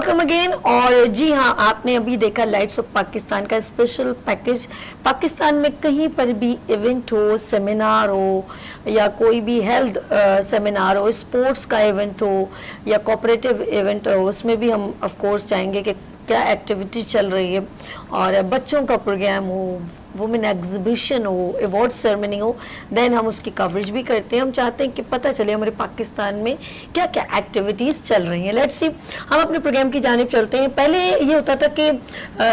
Welcome again. और जी हाँ, आपने अभी देखा लाइट्स ऑफ पाकिस्तान का स्पेशल पैकेज। पाकिस्तान में कहीं पर भी इवेंट हो, सेमिनार हो या कोई भी हेल्थ सेमिनार हो, स्पोर्ट्स का इवेंट हो या कोऑपरेटिव इवेंट हो, उसमें भी हम ऑफ कोर्स चाहेंगे कि क्या एक्टिविटी चल रही है। और बच्चों का प्रोग्राम हो, वुमेन एग्जीबिशन हो, अवार्ड सेरेमनी हो, देन हम उसकी कवरेज भी करते हैं। हम चाहते हैं कि पता चले हमारे पाकिस्तान में क्या क्या एक्टिविटीज़ चल रही हैं। लेट्स सी, हम अपने प्रोग्राम की जानिब चलते हैं। पहले ये होता था कि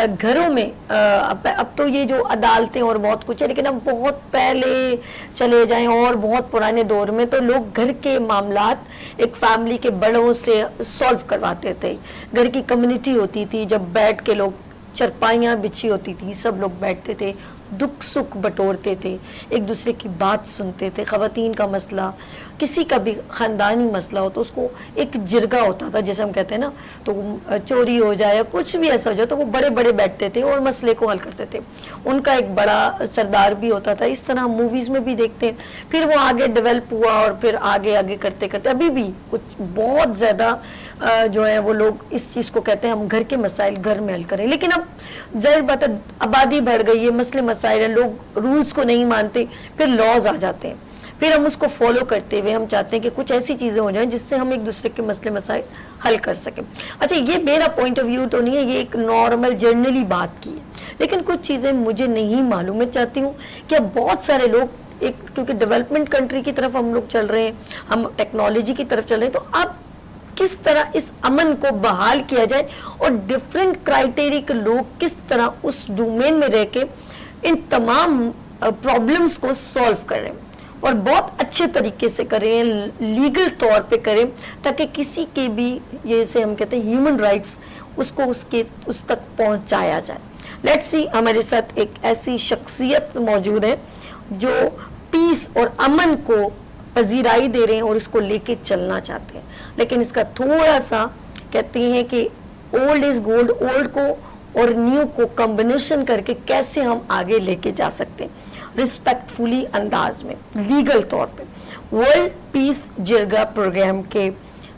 घरों में अब तो ये जो अदालतें और बहुत कुछ है, लेकिन अब बहुत पहले चले जाएं और बहुत पुराने दौर में तो लोग घर के मामलात एक फैमिली के बड़ों से सॉल्व करवाते थे। घर की कम्युनिटी होती थी, जब बैठ के लोग, चरपाइयाँ बिछी होती थी, सब लोग बैठते थे, दुख सुख बटोरते थे, एक दूसरे की बात सुनते थे। ख़वातीन का मसला, किसी का भी ख़ानदानी मसला हो तो उसको एक जिरगा होता था, जैसे हम कहते हैं ना, तो चोरी हो जाए या कुछ भी ऐसा हो जाए तो वो बड़े बड़े बैठते थे और मसले को हल करते थे। उनका एक बड़ा सरदार भी होता था। इस तरह मूवीज़ में भी देखते हैं। फिर वो आगे डेवलप हुआ और फिर आगे आगे करते करते अभी भी कुछ बहुत ज़्यादा जो है वो लोग इस चीज़ को कहते हैं हम घर के मसाइल घर में हल करें। लेकिन अब ज़ाहिर बात है, आबादी बढ़ गई है, मसले मसाइल हैं, लोग रूल्स को नहीं मानते, फिर लॉज आ जाते हैं। फिर हम उसको फॉलो करते हुए हम चाहते हैं कि कुछ ऐसी चीज़ें हो जाएं जिससे हम एक दूसरे के मसले मसाइल हल कर सकें। अच्छा, ये मेरा पॉइंट ऑफ व्यू तो नहीं है, ये एक नॉर्मल जर्नली बात की है, लेकिन कुछ चीज़ें मुझे नहीं मालूम। मैं चाहती हूँ कि अब बहुत सारे लोग एक, क्योंकि डेवलपमेंट कंट्री की तरफ हम लोग चल रहे हैं, हम टेक्नोलॉजी की तरफ चल रहे हैं, तो अब किस तरह इस अमन को बहाल किया जाए और डिफरेंट क्राइटेरिया के लोग किस तरह उस डोमेन में रह के इन तमाम प्रॉब्लम्स को सॉल्व करें और बहुत अच्छे तरीके से करें, लीगल तौर पे करें, ताकि किसी के भी, ये से हम कहते हैं ह्यूमन राइट्स, उसको उस तक पहुंचाया जाए। लेट्स सी, हमारे साथ एक ऐसी शख्सियत मौजूद है जो पीस और अमन को पजीराई दे रहे हैं और इसको लेके चलना चाहते हैं, लेकिन इसका थोड़ा सा कहते हैं कि ओल्ड इज गोल्ड, ओल्ड को और न्यू को कॉम्बिनेशन करके कैसे हम आगे लेके जा सकते हैं रिस्पेक्टफुली अंदाज में, लीगल तौर पे। वर्ल्ड पीस जिरगा प्रोग्राम के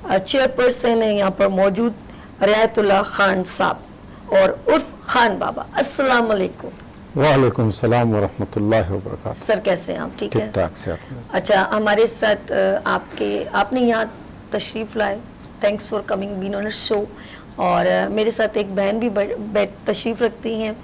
चेयरपर्सन है यहाँ पर मौजूद रियायतुल्लाह खान साहब और उर्फ खान बाबा। अस्सलाम वालेकुम। वालेकुम सलाम व रहमतुल्लाहि व बरकातहू। सर कैसे हैं आप? ठीक है, ठीक ठाक से। अच्छा, हमारे साथ आपने यहाँ तशरीफ़ लाए, thanks for coming, been on a show. और मेरे साथ एक बहन भी तशरीफ़ रखती हैं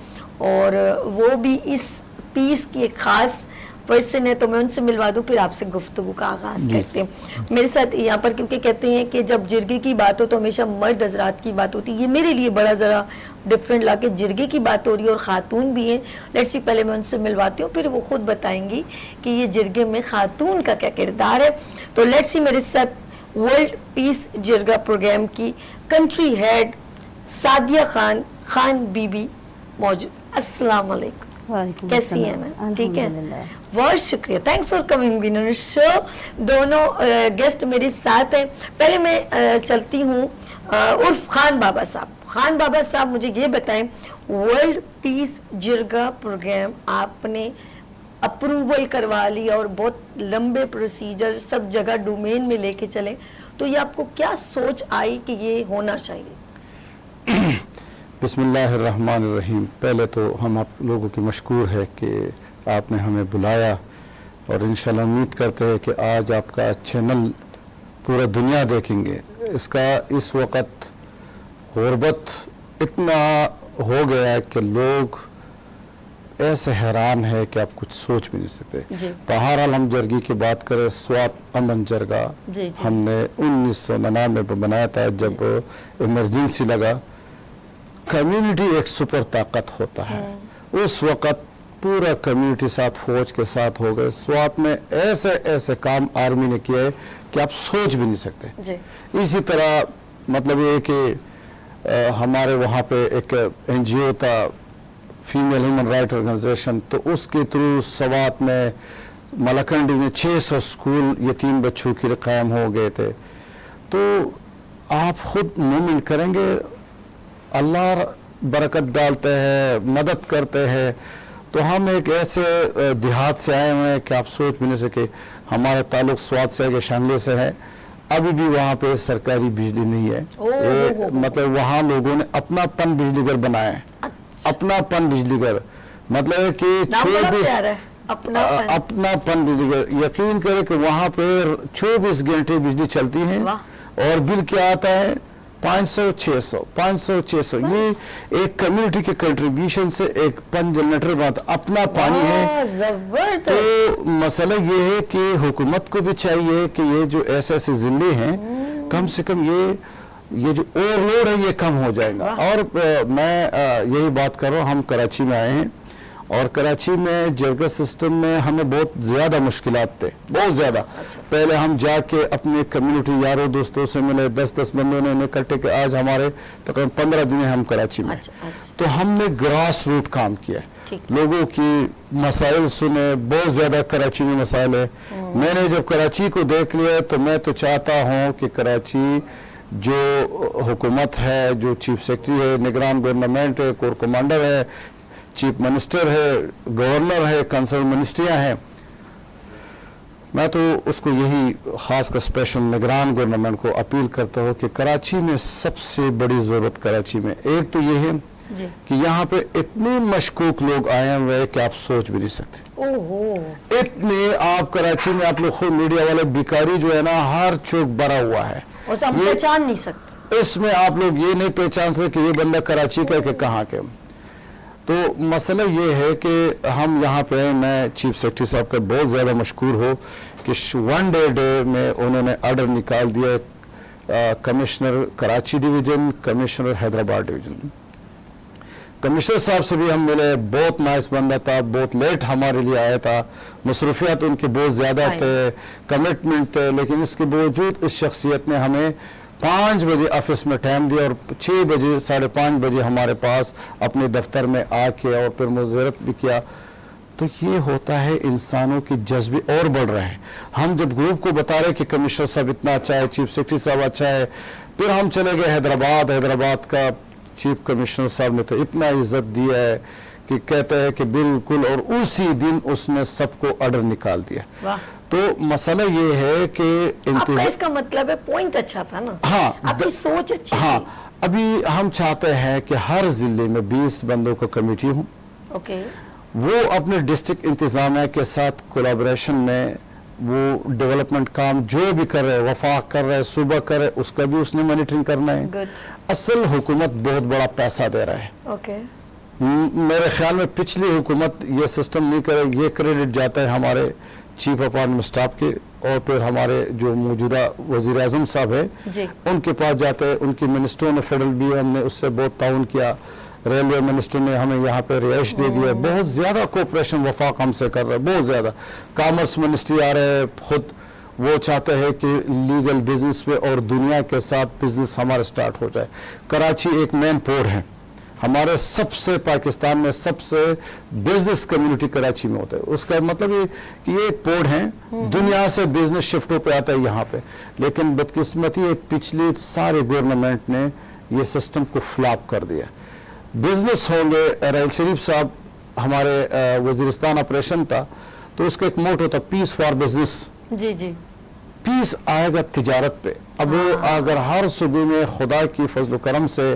और वो भी इस पीस की एक ख़ास पर्सन है, तो मैं उनसे मिलवा दूँ, फिर आपसे गुफ्तगू का आगाज़ करते हैं। मेरे साथ यहाँ पर, क्योंकि कहते हैं कि जब जिरगे की बात हो तो हमेशा मर्द हजरात की बात होती है, ये मेरे लिए बड़ा ज़रा डिफरेंट लाके जिरगे की बात हो रही है और ख़ातून भी हैं। लेट्स सी, पहले मैं उनसे मिलवाती हूँ, फिर वो खुद बताएंगी कि ये जिरगे में ख़ातून का क्या किरदार है। तो लेट्स सी, मेरे साथ वर्ल्ड पीस जिरगा प्रोग्राम की कंट्री हेड सादिया खान बीबी मौजूद। अस्सलाम वालेकुम। कैसी हैं मैम? ठीक है, बहुत शुक्रिया, thanks for coming been on show. दोनों गेस्ट मेरे साथ हैं। पहले मैं चलती हूँ उर्फ खान बाबा साहब। खान बाबा साहब, मुझे ये बताएं, वर्ल्ड पीस जिरगा प्रोग्राम आपने अप्रूवल करवा लिया और बहुत लंबे प्रोसीजर सब जगह डोमेन में लेके चले, तो ये आपको क्या सोच आई कि ये होना चाहिए? बिस्मिल्लाहिर्रहमानिर्रहीम। पहले तो हम आप लोगों की मशकूर है कि आपने हमें बुलाया और इंशाल्लाह उम्मीद करते हैं कि आज आपका चैनल पूरा दुनिया देखेंगे। इसका इस वक्त गुर्बत इतना हो गया है कि लोग ऐसे हैरान है कि आप कुछ सोच भी नहीं सकते। बहरहाल हम जरगी की बात करें, स्वाप अमन जरगा हमने 1999 में बनाया था, जब इमरजेंसी लगा। कम्युनिटी एक सुपर ताकत होता है, उस वक्त पूरा कम्युनिटी साथ फौज के साथ हो गए। स्वाप में ऐसे ऐसे काम आर्मी ने किए है कि आप सोच भी नहीं सकते। इसी तरह मतलब ये कि हमारे वहाँ पे एक NGO था, फीमेल ह्यूमन राइट ऑर्गेनाइजेशन, तो उसके थ्रू सवात में मलकंडी में 600 स्कूल यतीम बच्चों के लिए कायम हो गए थे। तो आप खुद मोमिन करेंगे, अल्लाह बरकत डालते हैं, मदद करते हैं। तो हम एक ऐसे देहात से आए हुए हैं कि आप सोच भी नहीं सके। हमारा ताल्लुक स्वात से है कि शांगले से है ابھی بھی وہاں پہ سرکاری بجلی نہیں ہے. مطلب وہاں لوگوں نے اپنا پن بجلی گھر بنایا ہے, اپنا پن بجلی گھر, مطلب ہے کہ 24 اپنا پن بجلی گھر. یقین کرے کہ وہاں پہ 24 گھنٹے بجلی چلتی ہے اور بل کیا آتا ہے 500-600. یہ ایک کمیونٹی کے کنٹریبیوشن سے ایک پن جنریٹر بات, اپنا پانی ہے. تو مسئلہ یہ ہے کہ حکومت کو بھی چاہیے کہ یہ جو ایسے ضلع ہیں کم سے کم یہ جو اوور لوڈ ہے یہ کم ہو جائے گا. اور میں یہی بات کر رہا ہوں, ہم کراچی میں آئے ہیں اور کراچی میں جرگہ سسٹم میں ہمیں بہت زیادہ مشکلات تھے, بہت زیادہ. پہلے ہم جا کے اپنے کمیونٹی یاروں دوستوں سے ملے, 10 بندوں نے اکٹھے کہ آج ہمارے تقریباً 15 دن ہم کراچی میں. تو ہم نے گراس روٹ کام کیا, لوگوں کی مسائل سنے. بہت زیادہ کراچی میں مسائل ہے. میں نے جب کراچی کو دیکھ لیا تو میں تو چاہتا ہوں کہ کراچی جو حکومت ہے, جو چیف سیکرٹری ہے, نگران گورنمنٹ ہے, کور کمانڈر ہے, چیف منسٹر ہے, گورنر ہے, کنسرن منسٹریاں ہیں, میں تو اس کو یہی خاص کر اسپیشل نگران گورنمنٹ کو اپیل کرتا ہوں کہ کراچی میں سب سے بڑی ضرورت کراچی میں ایک تو یہ ہے کہ یہاں پہ اتنے مشکوک لوگ آئے ہوئے کہ آپ سوچ بھی نہیں سکتے. اتنے آپ کراچی میں آپ لوگ خود میڈیا والے بیکاری جو ہے نا ہر چوک بھرا ہوا ہے, پہچان نہیں سکتے. اس میں آپ لوگ یہ نہیں پہچان سکتے کہ یہ بندہ کراچی کا کہ کہاں کے. تو مسئلہ یہ ہے کہ ہم یہاں پہ, میں چیف سیکرٹری صاحب کا بہت زیادہ مشکور ہو کہ 1 ڈے میں انہوں نے آرڈر نکال دیا, commissioner Karachi division, commissioner Hyderabad division. Commissioner صاحب سے بھی ہم ملے, بہت نائس بندہ تھا, بہت لیٹ ہمارے لیے آیا تھا, مصروفیات ان کے بہت زیادہ تھے, کمٹمنٹ تھے, لیکن اس کے باوجود اس شخصیت نے ہمیں 5 بجے آفس میں ٹائم دیا اور 6 بجے 5:30 بجے ہمارے پاس اپنے دفتر میں آ کے اور پھر مزارت بھی کیا. تو یہ ہوتا ہے انسانوں کے جذبے اور بڑھ رہے ہیں. ہم جب گروپ کو بتا رہے کہ کمشنر صاحب اتنا اچھا ہے, چیف سیکرٹری صاحب اچھا ہے, پھر ہم چلے گئے حیدرآباد کا چیف کمشنر صاحب نے تو اتنا عزت دیا ہے کہ کہتے ہیں کہ بالکل, اور اسی دن اس نے سب کو آرڈر نکال دیا. تو مسئلہ یہ ہے کہ اس کا مطلب ہے پوائنٹ اچھا تھا نا, ہاں, آپ کی سوچ اچھی. ہاں, ابھی ہم چاہتے ہیں کہ ہر ضلع میں 20 بندوں کا کمیٹی ہوں. وہ اپنے ڈسٹرکٹ انتظامیہ کے ساتھ کولیبریشن میں وہ ڈیولپمنٹ کام جو بھی کر رہے, وفاق کر رہے, صوبہ کر رہے, اس کا بھی اس نے مانیٹرنگ کرنا ہے. اصل حکومت بہت بڑا پیسہ دے رہا ہے. میرے خیال میں پچھلی حکومت یہ سسٹم نہیں کرے. یہ کریڈٹ جاتا ہے ہمارے چیف اپارٹمنٹ سٹاف کے اور پھر ہمارے جو موجودہ وزیر اعظم صاحب ہے ان کے پاس جاتے ہیں. ان کے منسٹروں نے فیڈرل بھی ہم نے اس سے بہت تعاون کیا. ریلوے منسٹر نے ہمیں یہاں پہ رہائش دے دیا. بہت زیادہ کوپریشن وفاق ہم سے کر رہا ہے, بہت زیادہ. کامرس منسٹری آ رہے ہیں, خود وہ چاہتے ہیں کہ لیگل بزنس پہ اور دنیا کے ساتھ بزنس ہمارا سٹارٹ ہو جائے. کراچی ایک مین پورٹ ہے ہمارے, سب سے پاکستان میں سب سے بزنس کمیونٹی کراچی میں ہوتا ہے. اس کا مطلب یہ کہ یہ ایک پورٹ ہے, دنیا سے بزنس شفٹوں پہ آتا ہے یہاں پہ. لیکن بدقسمتی ہے پچھلی سارے گورنمنٹ نے یہ سسٹم کو فلاپ کر دیا. بزنس ہوں گے, راحیل شریف صاحب ہمارے وزیرستان آپریشن تھا تو اس کا ایک موٹو تھا پیس فار بزنس. پیس آئے گا تجارت پہ. اب اگر ہر صوبے میں خدا کی فضل و کرم سے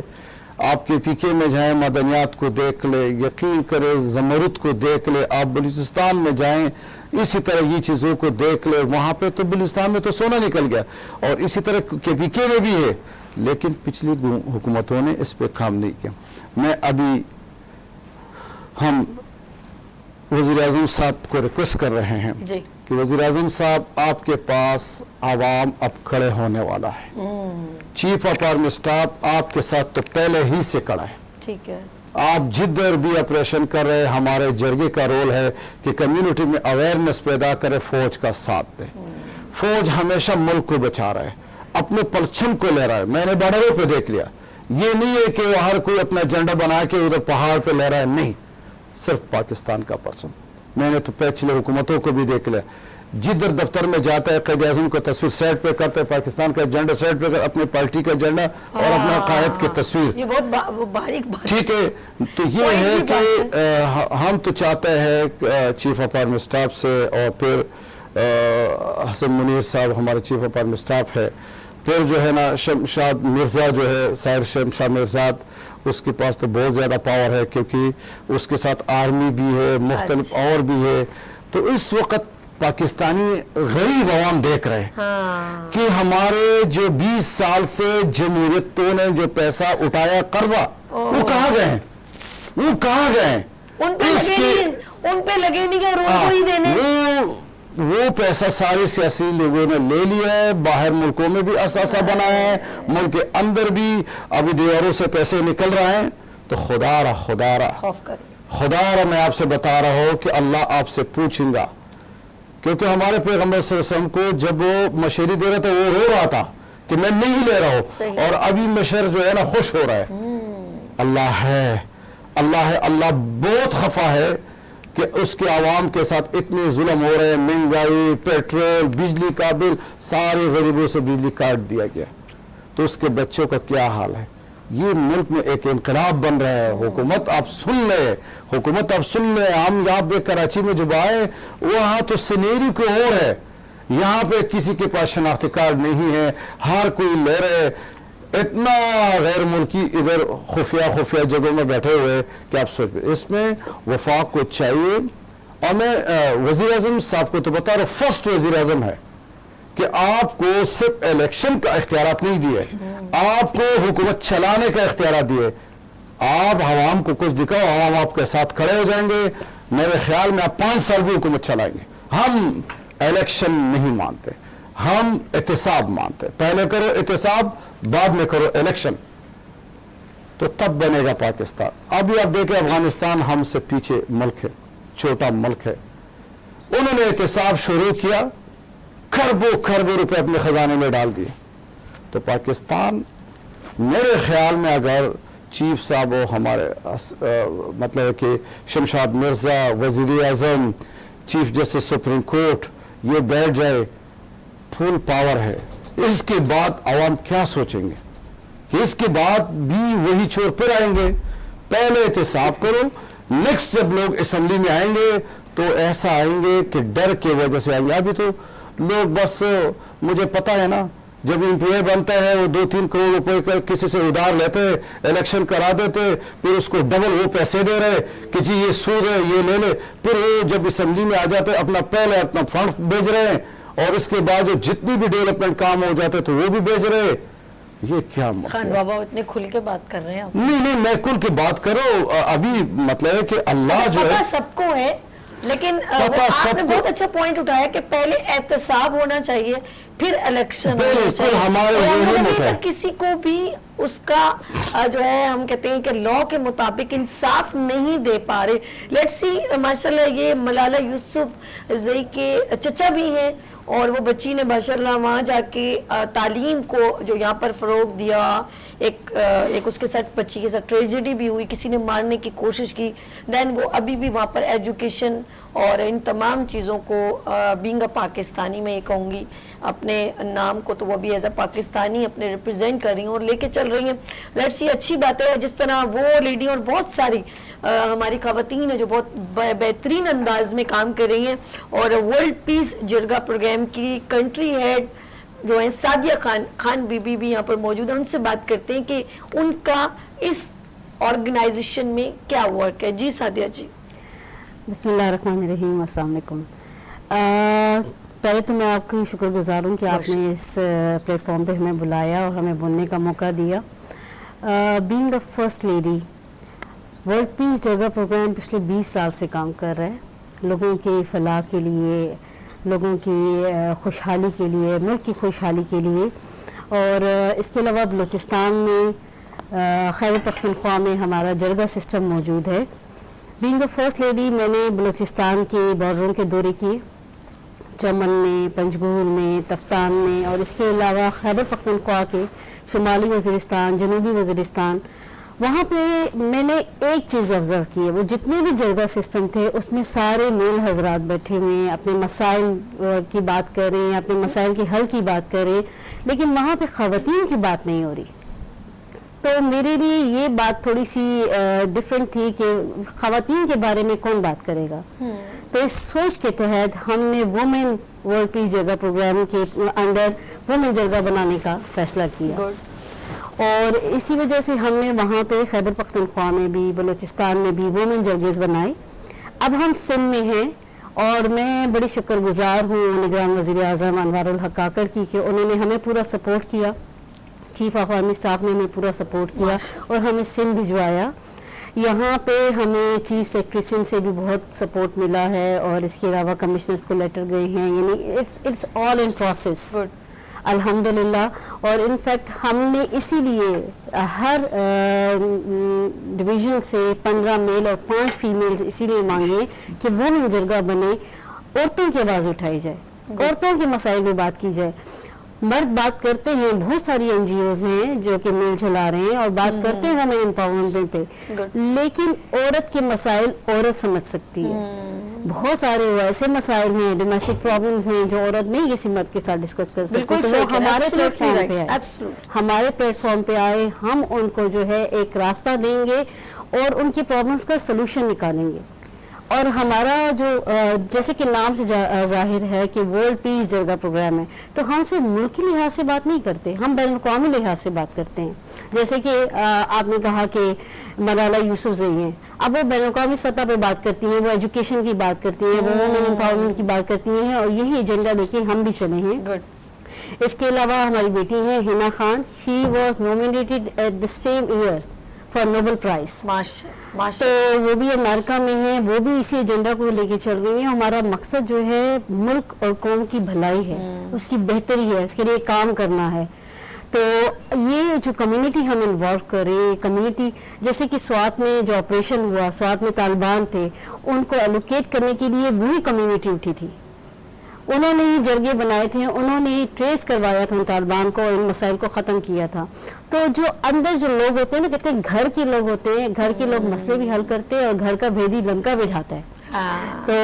آپ کے پی کے میں جائیں, معدنیات کو دیکھ لے, یقین کرے زمرد کو دیکھ لے, آپ بلوچستان میں جائیں اسی طرح یہ چیزوں کو دیکھ لے. وہاں پہ تو بلوچستان میں تو سونا نکل گیا اور اسی طرح کے پی کے میں بھی ہے, لیکن پچھلی حکومتوں نے اس پہ کام نہیں کیا. میں ابھی ہم وزیر اعظم صاحب کو ریکویسٹ کر رہے ہیں کہ وزیر اعظم صاحب آپ کے پاس عوام اب کھڑے ہونے والا ہے. چیف اپارٹمنٹ سٹاف آپ کے ساتھ تو پہلے ہی سے کھڑا ہے. ٹھیک ہے, آپ جدھر بھی آپریشن کر رہے. ہمارے جرگے کا رول ہے کہ کمیونٹی میں اویئرنس پیدا کرے, فوج کا ساتھ دے. فوج ہمیشہ ملک کو بچا رہا ہے, اپنے پرچم کو لے رہا ہے. میں نے بارڈروں پہ دیکھ لیا, یہ نہیں ہے کہ ہر کوئی اپنا جھنڈا بنا کے ادھر پہاڑ پہ لے رہا ہے, نہیں, صرف پاکستان کا پرچم. میں نے تو پچھلے حکومتوں کو بھی دیکھ لیا, جدھر دفتر میں جاتا ہے قائد اعظم کا تصویر سیٹ پہ کرتا ہے, پاکستان کا جھنڈا سیٹ پہ کرتا, اپنے پارٹی کا جھنڈا اور اپنا قائد کی تصویر. یہ بہت باریک بات. ٹھیک ہے, تو یہ ہے کہ ہم تو چاہتے ہیں چیف اپارٹمنٹ سٹاف سے اور پھر حسن منیر صاحب ہمارے چیف آف آرمی اسٹاف ہے. پھر جو ہے نا شمشاد مرزا جو ہے سائر شمشاد مرزاد, اس کے پاس تو بہت زیادہ پاور ہے کیونکہ اس کے ساتھ آرمی بھی ہے, مختلف اور بھی ہے. تو اس وقت پاکستانی غریب عوام دیکھ رہے ہیں کہ ہمارے جو 20 سال سے جمہوریتوں نے جو پیسہ اٹھایا قرضہ, وہ کہاں گئے ہیں, وہ کہاں گئے ہیں. ان پہ لگے نہیں گئے, روز کو ہی دینے. وہ پیسہ سارے سیاسی لوگوں نے لے لیا ہے, باہر ملکوں میں بھی اثاثہ بنایا ہے, ملک کے اندر بھی ابھی دیواروں سے پیسے نکل رہے ہیں. تو خدا را میں آپ سے بتا رہا ہوں کہ اللہ آپ سے پوچھیں گا, کیونکہ ہمارے پیغمبر صلی اللہ علیہ وسلم کو جب وہ مشورے دے رہا تھا وہ رو رہا تھا کہ میں نہیں لے رہا ہوں, اور ابھی مشر جو ہے نا خوش ہو رہا ہے. اللہ ہے, اللہ بہت خفا ہے کہ اس کے عوام کے ساتھ اتنے ظلم ہو رہے ہیں. مہنگائی, پیٹرول, بجلی کا بل, سارے غریبوں سے بجلی کاٹ دیا گیا. تو اس کے بچوں کا کیا حال ہے. یہ ملک میں ایک انقلاب بن رہا ہے. حکومت آپ سن لیں. ہم یہاں پہ کراچی میں جب آئے وہاں تو سینیری کو اور ہے, یہاں پہ کسی کے پاس شناختی کارڈ نہیں ہے, ہر کوئی لے رہے. اتنا غیر ملکی ادھر خفیہ جگہوں میں بیٹھے ہوئے کہ آپ سوچ. اس میں وفاق کو چاہیے, اور میں وزیر اعظم صاحب کو تو بتا رہا ہوں, فرسٹ وزیر اعظم ہے کہ آپ کو صرف الیکشن کا اختیارات نہیں دیے, آپ کو حکومت چلانے کا اختیارات دیے. آپ عوام کو کچھ دکھاؤ, عوام آپ کے ساتھ کھڑے ہو جائیں گے. میرے خیال میں آپ 5 سال بھی حکومت چلائیں گے. ہم الیکشن نہیں مانتے, ہم احتساب مانتے. پہلے کرو احتساب, بعد میں کرو الیکشن, تو تب بنے گا پاکستان. ابھی آپ دیکھیں افغانستان ہم سے پیچھے ملک ہے, چھوٹا ملک ہے. انہوں نے احتساب شروع کیا, کھربوں روپے اپنے خزانے میں ڈال دیے. تو پاکستان میرے خیال میں اگر چیف صاحب ہو ہمارے مطلب کہ شمشاد مرزا, وزیر اعظم, چیف جسٹس سپریم کورٹ, یہ بیٹھ جائے, فل پاور ہے. اس کے بعد عوام کیا سوچیں گے کہ اس کے بعد بھی وہی چور پھر آئیں گے. پہلے احتساب کرو, نیکسٹ جب لوگ اسمبلی میں آئیں گے تو ایسا آئیں گے کہ ڈر کی وجہ سے آئیں گے. ابھی تو لوگ بس, مجھے پتا ہے نا, جب امپلائی بنتا ہے وہ 2-3 کروڑ روپے کسی سے ادھار لیتے, الیکشن کرا دیتے, پھر اس کو ڈبل وہ پیسے دے رہے کہ جی یہ سود ہے, یہ لے لے. پھر وہ جب اسمبلی میں آ جاتے اپنا فنڈ بھیج رہے ہیں, اور اس کے بعد جو جتنی بھی ڈیولپمنٹ کام ہو جاتے تو وہ بھی بھیج رہے. یہ کیا خان بابا اتنے کھل کے بات کر رہے ہیں آپ. نہیں میں کھل کے بات کرو. ابھی مطلب ہے کہ اللہ جو ہے سب کو ہے, لیکن آپ نے بہت اچھا پوائنٹ اٹھایا کہ پہلے احتساب ہونا چاہیے, پھر الیکشن ہونا چاہیے. کسی کو بھی اس کا جو ہے ہم کہتے ہیں کہ لا کے مطابق انصاف نہیں دے پا رہے. لیٹس سی ماشاءاللہ یہ ملالہ یوسف زئی کے چچا بھی ہیں, اور وہ بچی نے ماشاءاللہ وہاں جا کے تعلیم کو جو یہاں پر فروغ دیا. ایک اس کے ساتھ بچی کے ساتھ ٹریجڈی بھی ہوئی, کسی نے مارنے کی کوشش کی. دین وہ ابھی بھی وہاں پر ایجوکیشن اور ان تمام چیزوں کو بینگ اے پاکستانی میں یہ کہوں گی, اپنے نام کو تو وہ بھی ایز اے پاکستانی اپنے ریپرزینٹ کر رہی ہیں اور لے کے چل رہی ہیں. لیٹس یہ اچھی بات ہے. جس طرح وہ لیڈی اور بہت ساری ہماری خواتین ہیں جو بہت بہترین انداز میں کام کر رہی ہیں, اور ورلڈ پیس جرگہ پروگرام کی کنٹری ہیڈ جو ہیں سعدیہ خان بی بی بھی یہاں پر موجود ہیں. ان سے بات کرتے ہیں کہ ان کا اس آرگنائزیشن میں کیا ورک ہے. جی سعدیہ جی. بسم اللہ الرحمن الرحیم. السلام علیکم. پہلے تو میں آپ کی شکر گزار ہوں کہ آپ نے اس پلیٹ فارم پہ ہمیں بلایا اور ہمیں بولنے کا موقع دیا. Being a first lady, world peace jirga programme پچھلے 20 سال سے کام کر رہا ہے, لوگوں کی فلاح کے لیے, لوگوں کی خوشحالی کے لیے, ملک کی خوشحالی کے لیے. اور اس کے علاوہ بلوچستان میں خیبر پختونخوا میں ہمارا جرگہ سسٹم موجود ہے. بینگ اے فرسٹ لیڈی میں نے بلوچستان کے بارڈروں کے دورے کیے, چمن میں, پنجگور میں, تفتان میں, اور اس کے علاوہ خیبر پختونخوا کے شمالی وزیرستان, جنوبی وزیرستان. وہاں پہ میں نے ایک چیز آبزرو کی ہے, وہ جتنے بھی جرگہ سسٹم تھے اس میں سارے میل حضرات بیٹھے ہوئے ہیں, اپنے مسائل کی بات کر رہے ہیں, اپنے مسائل کے حل کی بات کر رہے ہیں, لیکن وہاں پہ خواتین کی بات نہیں ہو رہی. تو میرے لیے یہ بات تھوڑی سی ڈفرینٹ تھی کہ خواتین کے بارے میں کون بات کرے گا. تو اس سوچ کے تحت ہم نے women world peace jirga programme के अंडर वुमेन जरगा बनाने का फैसला किया। गुड। और इसी वजह से हमने वहाँ पे खैबर पख्तूनख्वा में भी, बलूचिस्तान में भी वुमेन जरगेज़ बनाए। अब हम सिंध में हैं और मैं बड़ी शुक्रगुजार हूँ निगरान वज़ीर आज़म अनवारुल हक काकड़ की कि उन्होंने हमें पूरा सपोर्ट किया। चीफ ऑफ आर्मी स्टाफ ने हमें पूरा सपोर्ट किया और हमें सिंध भिजवाया। यहाँ पे हमें चीफ सेक्रेटरी सिंध से भी बहुत सपोर्ट मिला है और इसके अलावा कमिश्नर्स को लेटर गए हैं, यानी it's all in process good. अल्हम्दुलिल्लाह। और इनफैक्ट हमने इसीलिए हर डिवीज़न से 15 मेल और 5 फीमेल्स इसीलिए मांगे कि वुमेन जरगा बने, औरतों की आवाज़ उठाई जाए, औरतों के मसाइल में बात की जाए। मर्द बात करते हैं, बहुत सारी एनजीओज हैं जो कि मिल चला रहे हैं और बात करते हैं वुमेन एम्पावरमेंट पे, लेकिन औरत के मसाइल औरत समझ सकती है। बहुत सारे ऐसे मसाइल हैं, डोमेस्टिक प्रॉब्लम्स हैं जो औरत नहीं किसी मर्द के साथ डिस्कस कर सकती, तो वो हमारे प्लेटफॉर्म पे आए, हमारे प्लेटफॉर्म पे आए, हम उनको जो है एक रास्ता देंगे और उनकी प्रॉब्लम्स का सलूशन निकालेंगे। और हमारा जो जैसे कि नाम से जाहिर है कि वर्ल्ड पीस जरगा प्रोग्राम है, तो हम सिर्फ मुल्क के लिहाज से बात नहीं करते, हम बैनुल-अक़वामी लिहाज से बात करते हैं। जैसे कि आपने कहा कि मलाला यूसुफज़ई हैं, अब वो बैनुल-अक़वामी सतह पर बात करती हैं, वो एजुकेशन की बात करती हैं, वो वुमेन एम्पावरमेंट की बात करती हैं और यही एजेंडा लेके हम भी चले हैं। इसके अलावा हमारी बेटी है Hina Khan, she was nominated at the same year for Nobel prize, तो वो भी अमेरिका में है, वो भी इसी एजेंडा को लेके चल रही है। हमारा मकसद जो है मुल्क और कौम की भलाई है, उसकी बेहतरी है, उसके लिए काम करना है। तो ये जो कम्युनिटी हम इन्वॉल्व करें, कम्युनिटी जैसे कि स्वात में जो ऑपरेशन हुआ, स्वात में तालिबान थे, उनको एलोकेट करने के लिए वही कम्युनिटी उठी थी, उन्होंने ही जरगे बनाए थे, उन्होंने ही ट्रेस करवाया था उन तालिबान को और इन मसाइल को ख़त्म किया था। तो जो अंदर जो लोग होते हैं ना, कहते हैं घर के लोग होते हैं, घर के लोग मसले भी हल करते हैं और घर का भेदी लंका भी ढाता है। तो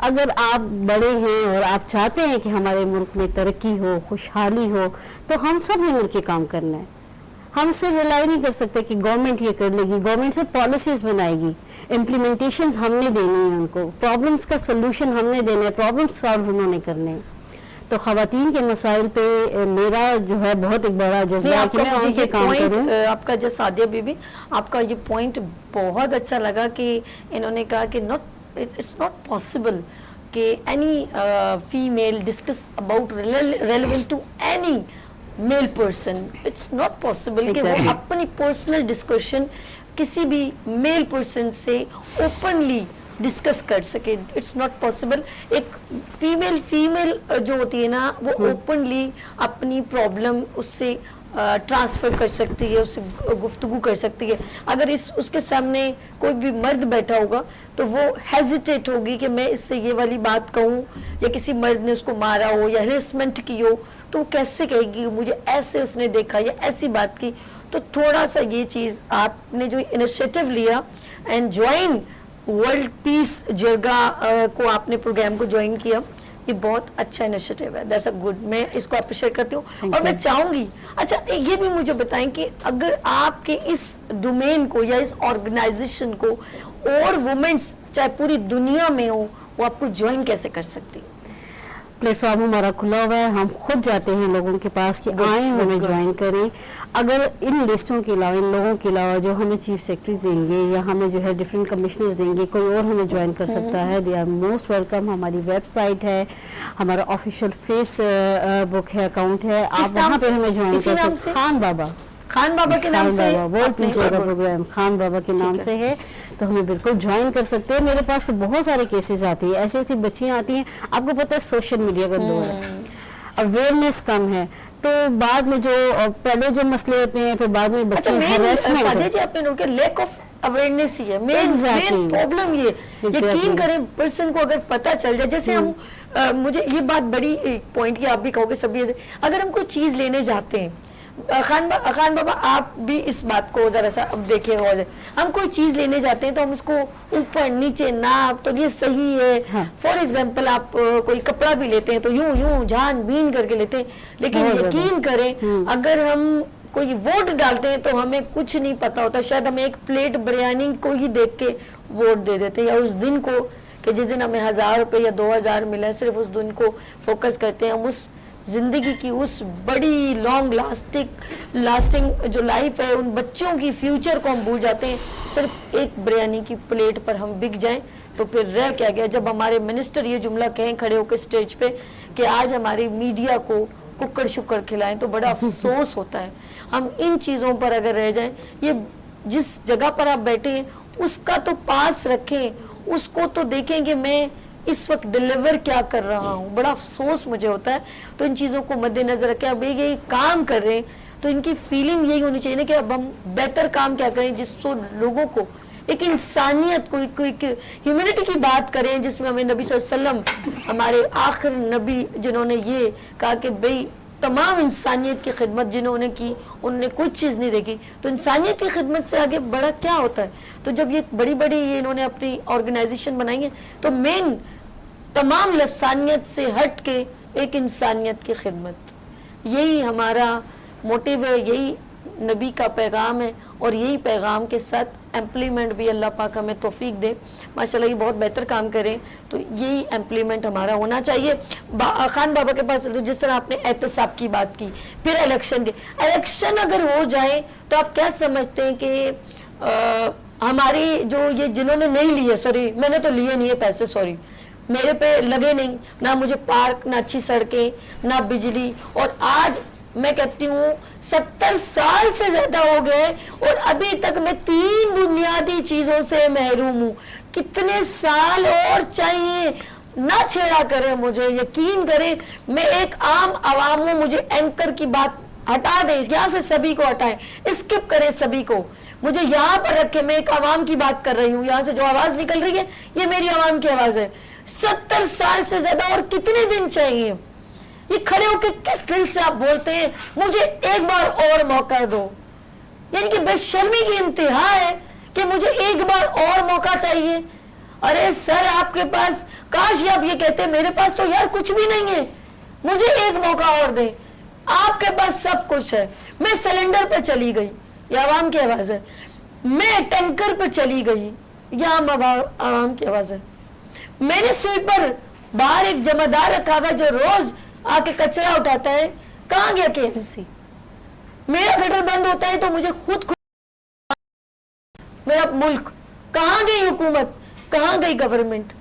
अगर आप बड़े हैं और आप चाहते हैं कि हमारे मुल्क में तरक्की हो, खुशहाली हो, तो हम सब ने मिलकर काम करना है। हम सिर्फ रिलाई नहीं कर सकते कि गवर्नमेंट ये कर लेगी, गवर्नमेंट से पॉलिसीज़ बनाएगी, इम्प्लीमेंटेशंस हमने देनी है, उनको प्रॉब्लम्स का सलूशन हमने देना है, प्रॉब्लम्स सॉल्व उन्होंने करने हैं। तो ख़वातीन के मसाइल पे मेरा जो है बहुत एक बड़ा जज्बा है कि मैं उन पे काम करूं। आपका जो सादिया बीबी, आपका ये पॉइंट बहुत अच्छा लगा कि इन्होंने कहा कि इट्स नॉट पॉसिबल कि any female discuss about relevant to any male person, it's not possible कि वो अपनी पर्सनल डिस्कशन किसी भी मेल पर्सन से ओपनली डिस्कस कर सके, इट्स नॉट पॉसिबल। एक फीमेल जो होती है ना, वो ओपनली अपनी प्रॉब्लम उससे ट्रांसफ़र कर सकती है, उससे गुफ्तगू कर सकती है। अगर उसके सामने कोई भी मर्द बैठा होगा तो वो हेजिटेट होगी कि मैं इससे ये वाली बात कहूँ, या किसी मर्द ने उसको मारा हो या हेरसमेंट की हो तो कैसे कहेगी मुझे ऐसे उसने देखा या ऐसी बात की। तो थोड़ा सा ये चीज़ आपने जो इनिशिएटिव लिया एंड ज्वाइन वर्ल्ड पीस जरगा को आपने प्रोग्राम को ज्वाइन किया, ये बहुत अच्छा इनिशिएटिव है, दैट्स अ गुड, मैं इसको अप्रिशिएट करती हूँ। और मैं चाहूँगी, अच्छा ये भी मुझे बताएं कि अगर आपके इस डोमेन को या इस ऑर्गेनाइजेशन को और वुमेन्स चाहे पूरी दुनिया में हो, वो आपको ज्वाइन कैसे कर सकती है? प्लेटफॉर्म हमारा खुला हुआ है, हम खुद जाते हैं लोगों के पास कि आए हमें ज्वाइन करें। अगर इन लिस्टों के अलावा, इन लोगों के अलावा जो हमें चीफ सेक्रेटरीज देंगे या हमें जो है डिफरेंट कमिश्नर्स देंगे, कोई और हमें ज्वाइन कर सकता है, दे आर मोस्ट वेलकम। हमारी वेबसाइट है, हमारा ऑफिशियल फेस बुक है, अकाउंट है, आप वहाँ पे हमें ज्वाइन कर सकते हैं। खान बाबा के नाम से world peace jirga programme Khan बाबा के नाम से है, तो हमें बिल्कुल ज्वाइन कर सकते हैं। मेरे पास तो बहुत सारे केसेस आती हैं, ऐसी ऐसी बच्चियां आती हैं, आपको पता है सोशल मीडिया का दौर है, अवेयरनेस कम है, तो बाद में जो पहले जो मसले होते हैं फिर बाद में बच्चे हरासमेंट, आपने नोट किया लैक ऑफ अवेयरनेस ही है मेन प्रॉब्लम। ये यकीन करें पर्सन को अगर पता चल जाए, जैसे हम मुझे ये बात बड़ी पॉइंट की आप भी कहोगे सभी, अगर हम कोई चीज लेने जाते हैं, खान बाबा आप भी इस बात को जरा सा अब देखे हो, हम कोई चीज लेने जाते हैं तो हम उसको ऊपर नीचे नाप तो ये सही है। फॉर एग्जांपल आप कोई कपड़ा भी लेते हैं तो यूं यूं जान बीन करके लेते हैं, लेकिन यकीन करें अगर हम कोई वोट डालते हैं तो हमें कुछ नहीं पता होता, शायद हम एक प्लेट बिरयानी को ही देख के वोट दे देते हैं या उस दिन को کہ जिस दिन हमें 1000 रुपये या 2000 मिला है सिर्फ उस दिन को फोकस करते हैं, हम उस जिंदगी की उस बड़ी लॉन्ग लास्टिंग जो लाइफ है, उन बच्चों की फ्यूचर को हम भूल जाते हैं। सिर्फ एक बिरयानी की प्लेट पर हम बिक जाएं तो फिर रह क्या गया। जब हमारे मिनिस्टर ये जुमला कहें खड़े होकर स्टेज पे कि आज हमारी मीडिया को कुक्कड़ शुक्कड़ खिलाएं, तो बड़ा अफसोस होता है। हम इन चीज़ों पर अगर रह जाएं, ये जिस जगह पर आप बैठे हैं उसका तो पास रखें, उसको तो देखें कि मैं इस वक्त डिलीवर क्या कर रहा हूँ। बड़ा अफसोस मुझे होता है। तो इन चीज़ों को मद्देनजर रखें। अब ये काम कर रहे हैं तो इनकी फीलिंग यही होनी चाहिए ना कि अब हम बेहतर काम क्या करें जिससे लोगों को एक इंसानियत को एक ह्यूमैनिटी की बात करें, जिसमें हमें नबी सल्लल्लाहु अलैहि वसल्लम हमारे आखिर नबी जिन्होंने ये कहा कि भाई तमाम इंसानियत की खिदमत जिन्होंने की उनने कोई चीज़ नहीं देखी। तो इंसानियत की खिदमत से आगे बड़ा क्या होता है। तो जब ये बड़ी बड़ी ये इन्होंने अपनी ऑर्गेनाइजेशन बनाई है तो मेन तमाम लसानियत से हट के एक इंसानियत की खिदमत, यही हमारा मोटिव है, यही नबी का पैगाम है। और यही पैगाम के साथ एम्प्लीमेंट भी अल्लाह पाक हमें तौफीक दे। माशाल्लाह ये बहुत बेहतर काम करें, तो यही एम्प्लीमेंट हमारा होना चाहिए। खान बाबा के पास तो जिस तरह आपने एहतसाब की बात की, फिर इलेक्शन अगर हो जाए तो आप क्या समझते हैं कि हमारी जो ये जिन्होंने नहीं लिए, सॉरी मैंने तो लिए नहीं है पैसे, सॉरी मेरे पे लगे नहीं, ना मुझे पार्क, ना अच्छी सड़कें, ना बिजली। और आज मैं कहती हूँ 70 साल से ज्यादा हो गए और अभी तक मैं 3 बुनियादी चीजों से महरूम हूँ। कितने साल और चाहिए? ना छेड़ा करें मुझे, यकीन करें मैं एक आम आवाम हूँ। मुझे एंकर की बात हटा दें, यहाँ से सभी को हटाएं, स्किप करें सभी को, मुझे यहाँ पर रखें। मैं एक आवाम की बात कर रही हूँ, यहाँ से जो आवाज निकल रही है ये मेरी आवाम की आवाज है। 70 साल से ज्यादा और कितने दिन चाहिए? ये खड़े होकर किस दिल से आप बोलते हैं मुझे एक बार और मौका दो? यानी कि बेशर्मी की इंतहा है कि मुझे एक बार और मौका चाहिए। अरे सर आपके पास, काश आप ये कहते मेरे पास तो यार कुछ भी नहीं है, मुझे एक मौका और दे। आपके पास सब कुछ है। मैं सिलेंडर पे चली गई, ये आवाम की आवाज है। मैं टैंकर पे चली गई, ये आवाम की आवाज है। मैंने स्वीपर बाहर एक जमादार रखा हुआ जो रोज आके कचरा उठाता है, कहाँ गया केएमसी? मेरा गटर बंद होता है तो मुझे खुद मेरा मुल्क, कहाँ गई हुकूमत, कहाँ गई गवर्नमेंट?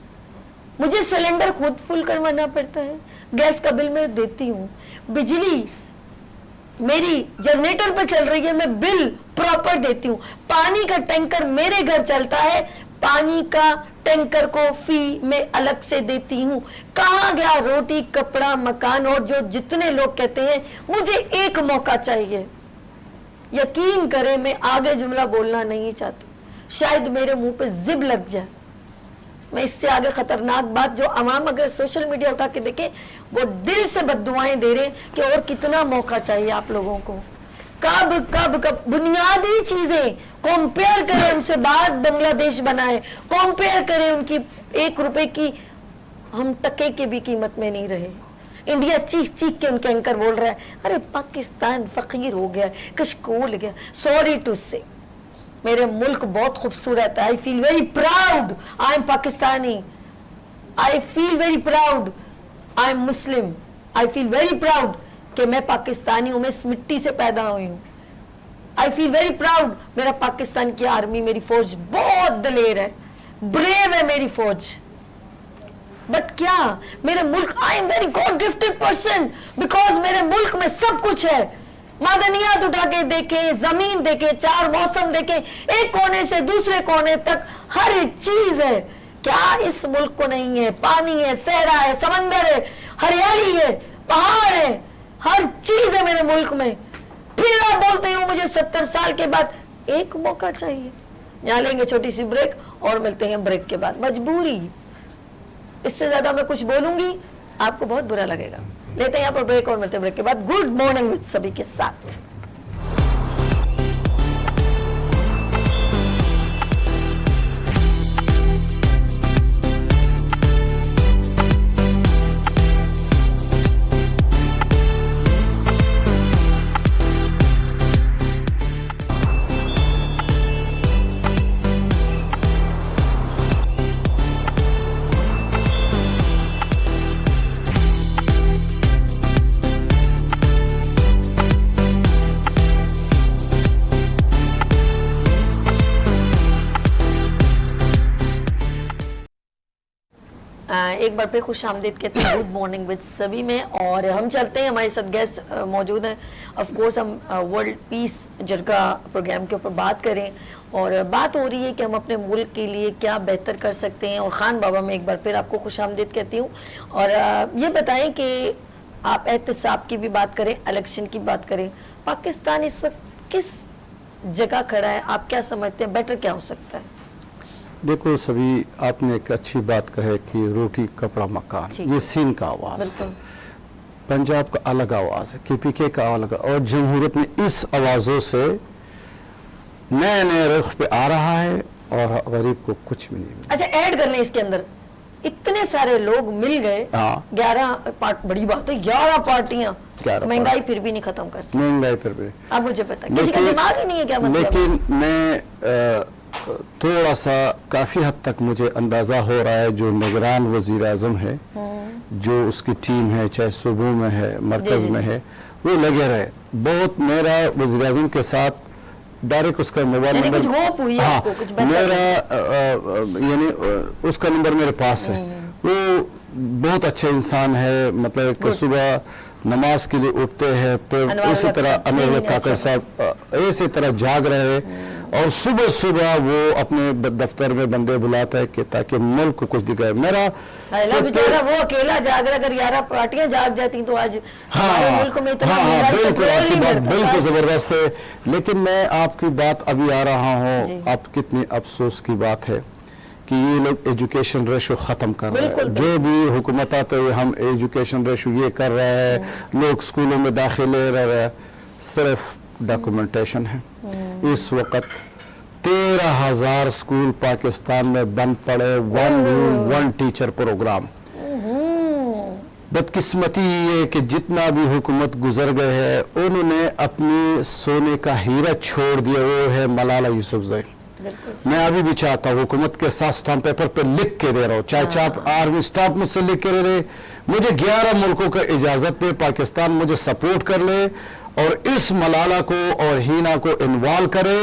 मुझे सिलेंडर खुद फुल करवाना पड़ता है, गैस का बिल मैं देती हूँ, बिजली मेरी जनरेटर पर चल रही है, मैं बिल प्रॉपर देती हूँ। पानी का टैंकर मेरे घर चलता है, पानी का टैंकर को फी मैं अलग से देती हूँ। कहाँ गया रोटी, कपड़ा, मकान? और जो जितने लोग कहते हैं मुझे एक मौका चाहिए, यकीन करें मैं आगे जुमला बोलना नहीं चाहती, शायद मेरे मुंह पे जिब लग जाए। मैं इससे आगे खतरनाक बात, जो अवाम अगर सोशल मीडिया उठा के देखे वो दिल से बद्दुआएं दे रहे कि और कितना मौका चाहिए आप लोगों को। कब कब कब बुनियादी चीजें कंपेयर करें हमसे, बाद बांग्लादेश बनाए, कंपेयर करें उनकी 1 रुपए की, हम टके के भी कीमत में नहीं रहे। इंडिया चीख चीख के उनके एंकर बोल रहा है अरे पाकिस्तान फकीर हो गया, कशकोल गया। सॉरी टू से, मेरे मुल्क बहुत खूबसूरत है। I feel very proud, I am Pakistani. I feel very proud, I am Muslim. I feel very proud कि मैं पाकिस्तानी हूं, मैं इस मिट्टी से पैदा हुई हूं। आई फील वेरी प्राउड, मेरा पाकिस्तान की आर्मी, मेरी फौज बहुत दलेर है, ब्रेव है मेरी फौज। बट क्या मेरे मुल्क, I am very God gifted person because मेरे मुल्क में सब कुछ है। मादनियात उठा के देखे, जमीन देखे, 4 मौसम देखे, एक कोने से दूसरे कोने तक हर एक चीज है। क्या इस मुल्क को नहीं है? पानी है, सहरा है, समंदर है, हरियाली है, पहाड़ है, हर चीज है मेरे मुल्क में। फिर आप बोलते हो मुझे 70 साल के बाद एक मौका चाहिए। यहाँ लेंगे छोटी सी ब्रेक और मिलते हैं ब्रेक के बाद। मजबूरी, इससे ज्यादा मैं कुछ बोलूंगी आपको बहुत बुरा लगेगा। लेते हैं यहाँ पर ब्रेक और मिलते हैं ब्रेक के बाद। गुड मॉर्निंग विद सभी के साथ। ایک بار پھر خوش آمدید کہتے ہیں گڈ مارننگ وتھ سبھی میں. اور ہم چلتے ہیں, ہمارے ساتھ گیسٹ موجود ہیں. آف کورس ہم ورلڈ پیس جرگہ پروگرام کے اوپر بات کریں, اور بات ہو رہی ہے کہ ہم اپنے ملک کے لیے کیا بہتر کر سکتے ہیں. اور خان بابا میں ایک بار پھر آپ کو خوش آمدید کہتی ہوں. اور یہ بتائیں کہ آپ احتساب کی بھی بات کریں, الیکشن کی بات کریں, پاکستان اس وقت کس جگہ کھڑا ہے؟ آپ کیا سمجھتے ہیں بیٹر کیا ہو سکتا ہے؟ دیکھو سبھی, آپ نے ایک اچھی بات کہے کہ روٹی کپڑا مکان, یہ سین کا آواز ہے, پنجاب کا الگ آواز ہے, کے پی کے کا الگ, اور جمہوریت میں اس آوازوں سے نئے نئے رخ پہ آ رہا ہے اور غریب کو کچھ بھی نہیں ملا. اچھا ایڈ کر لیں اس کے اندر, اتنے سارے لوگ مل گئے, 11 بڑی بات ہے, 11 پارٹیاں, مہنگائی پھر بھی نہیں ختم کر سکتی. مہنگائی پھر بھی, اب مجھے پتا کسی کا دماغ ہی نہیں ہے کیا مطلب. لیکن میں تھوڑا سا کافی حد تک مجھے اندازہ ہو رہا ہے, جو نگران وزیر اعظم ہے, جو اس کی ٹیم ہے, چاہے صوبوں میں ہے, مرکز میں ہے, وہ لگے رہے بہت. میرا وزیر اعظم کے ساتھ ڈائریکٹ اس کا موبائل نمبر, میرا یعنی اس کا نمبر میرے پاس ہے. وہ بہت اچھا انسان ہے, مطلب کہ صبح نماز کے لیے اٹھتے ہیں, پھر اسی طرح انور کاکر صاحب اسی طرح جاگ رہے, اور صبح صبح وہ اپنے دفتر میں بندے بلاتا ہے کہ تاکہ ملک کو کچھ دکھائے. میرا بیچارہ وہ اکیلا جاگ رہا, اگر 11 پارٹیاں جاگ جاتی تو آج ہمارے ملک میں اتنا بالکل زبردست ہے. لیکن میں آپ کی بات ابھی آ رہا ہوں, آپ کتنی افسوس کی بات ہے کہ یہ لوگ ایجوکیشن ریشو ختم کر رہے ہیں. جو بھی حکومت آتے ہوئے ہم ایجوکیشن ریشو یہ کر رہے ہیں, لوگ سکولوں میں داخلے لے رہے ہیں, صرف ڈاکومنٹیشن ہے. اس وقت 13,000 سکول پاکستان میں بند پڑے, 1 ٹیچر پروگرام. بدقسمتی یہ کہ جتنا بھی حکومت گزر گئے ہے, انہوں نے اپنی سونے کا ہیرا چھوڑ دیا, وہ ہے ملالہ یوسفزئی. میں ابھی بھی چاہتا ہوں حکومت کے ساتھ سٹامپ پیپر پہ لکھ کے دے رہا ہوں, چاہے چاپ آرمی سٹاف مجھ سے لکھ کے دے رہے, مجھے 11 ملکوں کا اجازت دے, پاکستان مجھے سپورٹ کر لے اور اس ملالہ کو اور ہینا کو انوالو کرے.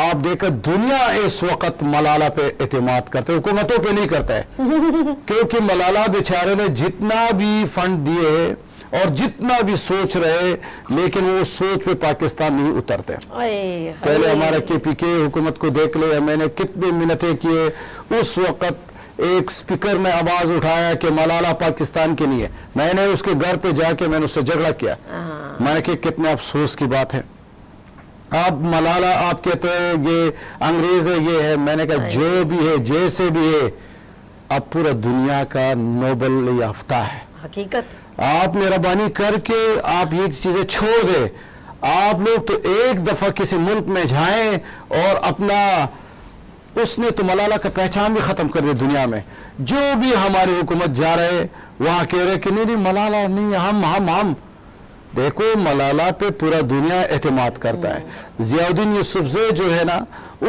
آپ دیکھیں دنیا اس وقت ملالہ پہ اعتماد کرتے, حکومتوں پہ نہیں کرتا ہے, کیونکہ ملالہ بیچارے نے جتنا بھی فنڈ دیے اور جتنا بھی سوچ رہے, لیکن وہ سوچ پہ پاکستان نہیں اترتے. پہلے ہمارا کے پی کے حکومت کو دیکھ لے, میں نے کتنے منتیں کیے, اس وقت ایک سپیکر نے آواز اٹھایا کہ ملالہ پاکستان کی نہیں ہے. میں نے اس کے گھر پہ جا کے میں نے اس سے جھگڑا کیا, میں نے کہا کتنے افسوس کی بات ہے, آپ ملالہ آپ کہتے ہیں یہ انگریز ہے, یہ ہے. میں نے کہا جو بھی ہے, جیسے بھی ہے, اب پورا دنیا کا نوبل یافتہ ہے. حقیقت آپ مہربانی کر کے آپ یہ چیزیں چھوڑ دیں. آپ لوگ تو ایک دفعہ کسی ملک میں جائیں اور اپنا, اس نے تو ملالہ کا پہچان بھی ختم کر دی دنیا میں. جو بھی ہماری حکومت جا رہے وہاں کہہ رہے کہ نہیں ملالہ نہیں, ہم دیکھو ملالہ پہ پورا دنیا اعتماد کرتا ہے. ضیاء الدین یوسفزئی جو ہے نا,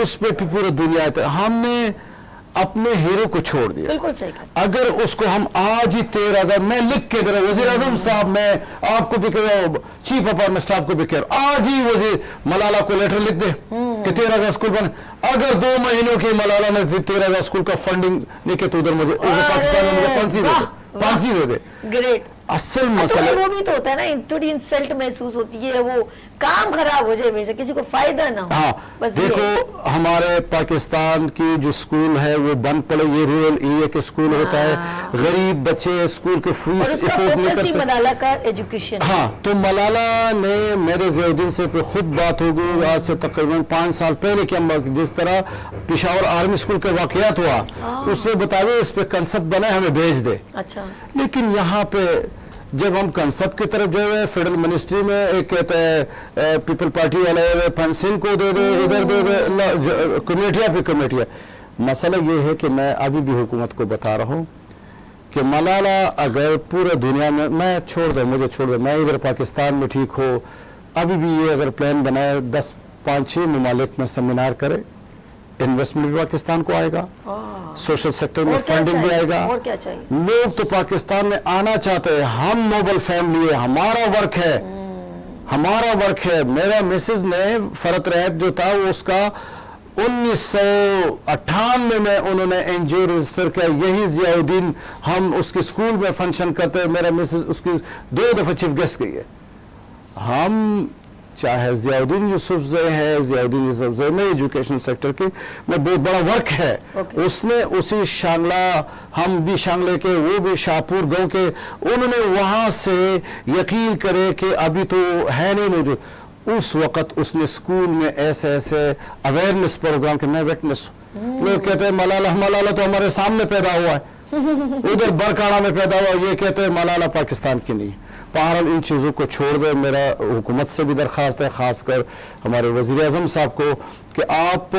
اس پہ بھی پورا دنیا ہم نے اپنے ہیرو کو چھوڑ دیا. بالکل صحیح. اگر اس کو ہم آج ہی 13,000 میں لکھ کے دے رہا, وزیر اعظم صاحب میں آپ کو بھی کہہ رہا ہوں, چیف آف آرمی اسٹاف کو بھی کہہ رہا ہوں, آج ہی وزیر ملالہ کو لیٹر لکھ دے کہ 13,000 اسکول بن. اگر 2 مہینوں کے ملالہ نے 13,000 اسکول کا فنڈنگ نہیں کہ تو ادھر مجھے پاکستان میں مجھے 5 دے دے. گریٹ. اصل مسئلہ وہ بھی تو ہوتا ہے نا, تھوڑی انسلٹ محسوس ہوتی ہے, وہ کام خراب ہو جائے بے شک, کسی کو فائدہ نہ ہو. ہاں دیکھو ہمارے پاکستان کی جو سکول ہے وہ بند پڑے, یہ رورل ایریا کے سکول ہوتا ہے, غریب بچے سکول کے فیس افورڈ نہیں کر سکتے. ملالہ کا ایجوکیشن. ہاں تو ملالہ نے میرے ضیاء الدین سے پہ خود بات ہو گئی آج سے تقریباً 5 سال پہلے کہ جس طرح پشاور آرمی سکول کے واقعات ہوا, اس نے بتایا اس پہ کنسپٹ بنا ہمیں بھیج دے. اچھا. لیکن یہاں پہ جب ہم کنسپٹ کی طرف جو ہے فیڈرل منسٹری میں ایک کہتا ہے پیپل پارٹی والے پنسن کو دے دے, ادھر دے دے, کمیٹیاں پہ کمیٹیاں. مسئلہ یہ ہے کہ میں ابھی بھی حکومت کو بتا رہا ہوں کہ ملالہ اگر پورے دنیا میں چھوڑ دیں, مجھے چھوڑ دیں, میں ادھر پاکستان میں ٹھیک ہو, ابھی بھی یہ اگر پلان بنائے 10-5-6 ممالک میں سیمینار کرے, انویسٹمنٹ بھی پاکستان کو آئے گا, سوشل سیکٹر میں فنڈنگ بھی آئے گا. لوگ تو پاکستان میں آنا چاہتے ہیں, ہم نوبل فیملی ہے, ہمارا ورک ہے, ہمارا ورک ہے. میرا مسز نے فرت رہت جو تھا وہ اس کا 1998 में उन्होंने एनजीओ रजिस्टर किया, यही ज़ियाउद्दीन, हम उसके स्कूल में फंक्शन करते हैं, मेरा मिसेस उसकी 2 दफ़ा चीफ गेस्ट गई है। हम चाहे ज़ियाउद्दीन यूसुफज़ई है, ज़ियाउद्दीन यूसुफज़ई में एजुकेशन सेक्टर की में बहुत बड़ा वर्क है। उसने उसी शांगला, हम भी शांगले के, वो भी शाहपुर गांव के, उन्होंने वहाँ से यकीन करे कि अभी तो है नहीं मौजूद, उस वक़्त उसने स्कूल में ऐसे ऐसे अवेयरनेस प्रोग्राम के, मैं विटनेस, लोग कहते हैं मलाला तो हमारे सामने पैदा हुआ है, उधर बरकाना में पैदा हुआ, ये कहते हैं मलाला पाकिस्तान की नहीं। बहरहाल इन चीज़ों को छोड़ दे, मेरा हुकूमत से भी दरख्वास्त है, ख़ासकर हमारे वज़ीर आज़म साहब को, कि आप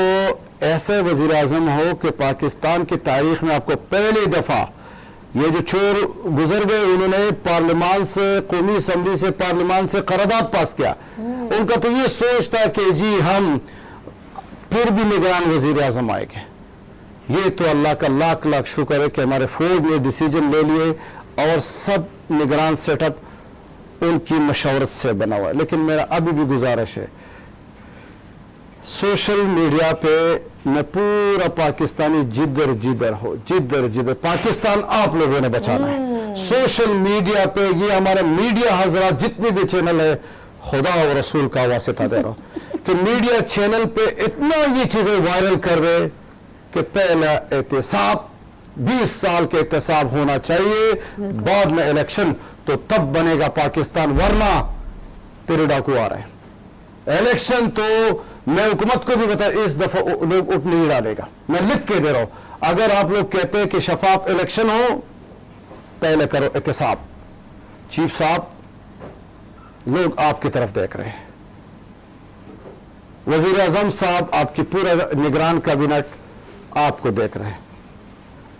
ऐसे वज़ीर आज़म हो कि पाकिस्तान की तारीख़ में आपको पहली दफ़ा ये जो चोर गुजर गए, उन्होंने पार्लियामान से, कौमी असम्बली से, पार्लियामान से करारदाद पास किया। उनका तो ये सोच था कि जी हम फिर भी निगरान वज़ीर आज़म आएंगे। ये तो अल्लाह का लाख लाख शुक्र है कि हमारे फौज ने डिसीजन ले लिए और सब निगरान सेटअप उनकी मशवरत से बना हुआ है। लेकिन मेरा अभी भी गुजारिश है, सोशल मीडिया पे मैं पूरा पाकिस्तानी जिधर हो, पाकिस्तान आप लोगों ने बचाना है। सोशल मीडिया पे ये हमारे मीडिया हजरात जितने भी चैनल है, खुदा और रसूल का वास्ता दे रहा हूं कि मीडिया चैनल पे इतना ये चीजें वायरल कर रहे कि पहला एहतसाब 20 साल के एहतसाब होना चाहिए, बाद में इलेक्शन तो तब बनेगा पाकिस्तान, वरना तेरे डाकू आ रहे हैं। इलेक्शन तो मैं हुकूमत को भी बता, इस दफा लोग उठ नहीं डालेगा, मैं लिख के दे रहा हूं। अगर आप लोग कहते हैं कि शफाफ इलेक्शन हो, पहले करो एहतसाब। चीफ साहब, लोग आपकी तरफ देख रहे हैं, वजीर आजम साहब, आपकी पूरा निगरान कैबिनेट आपको देख रहे हैं।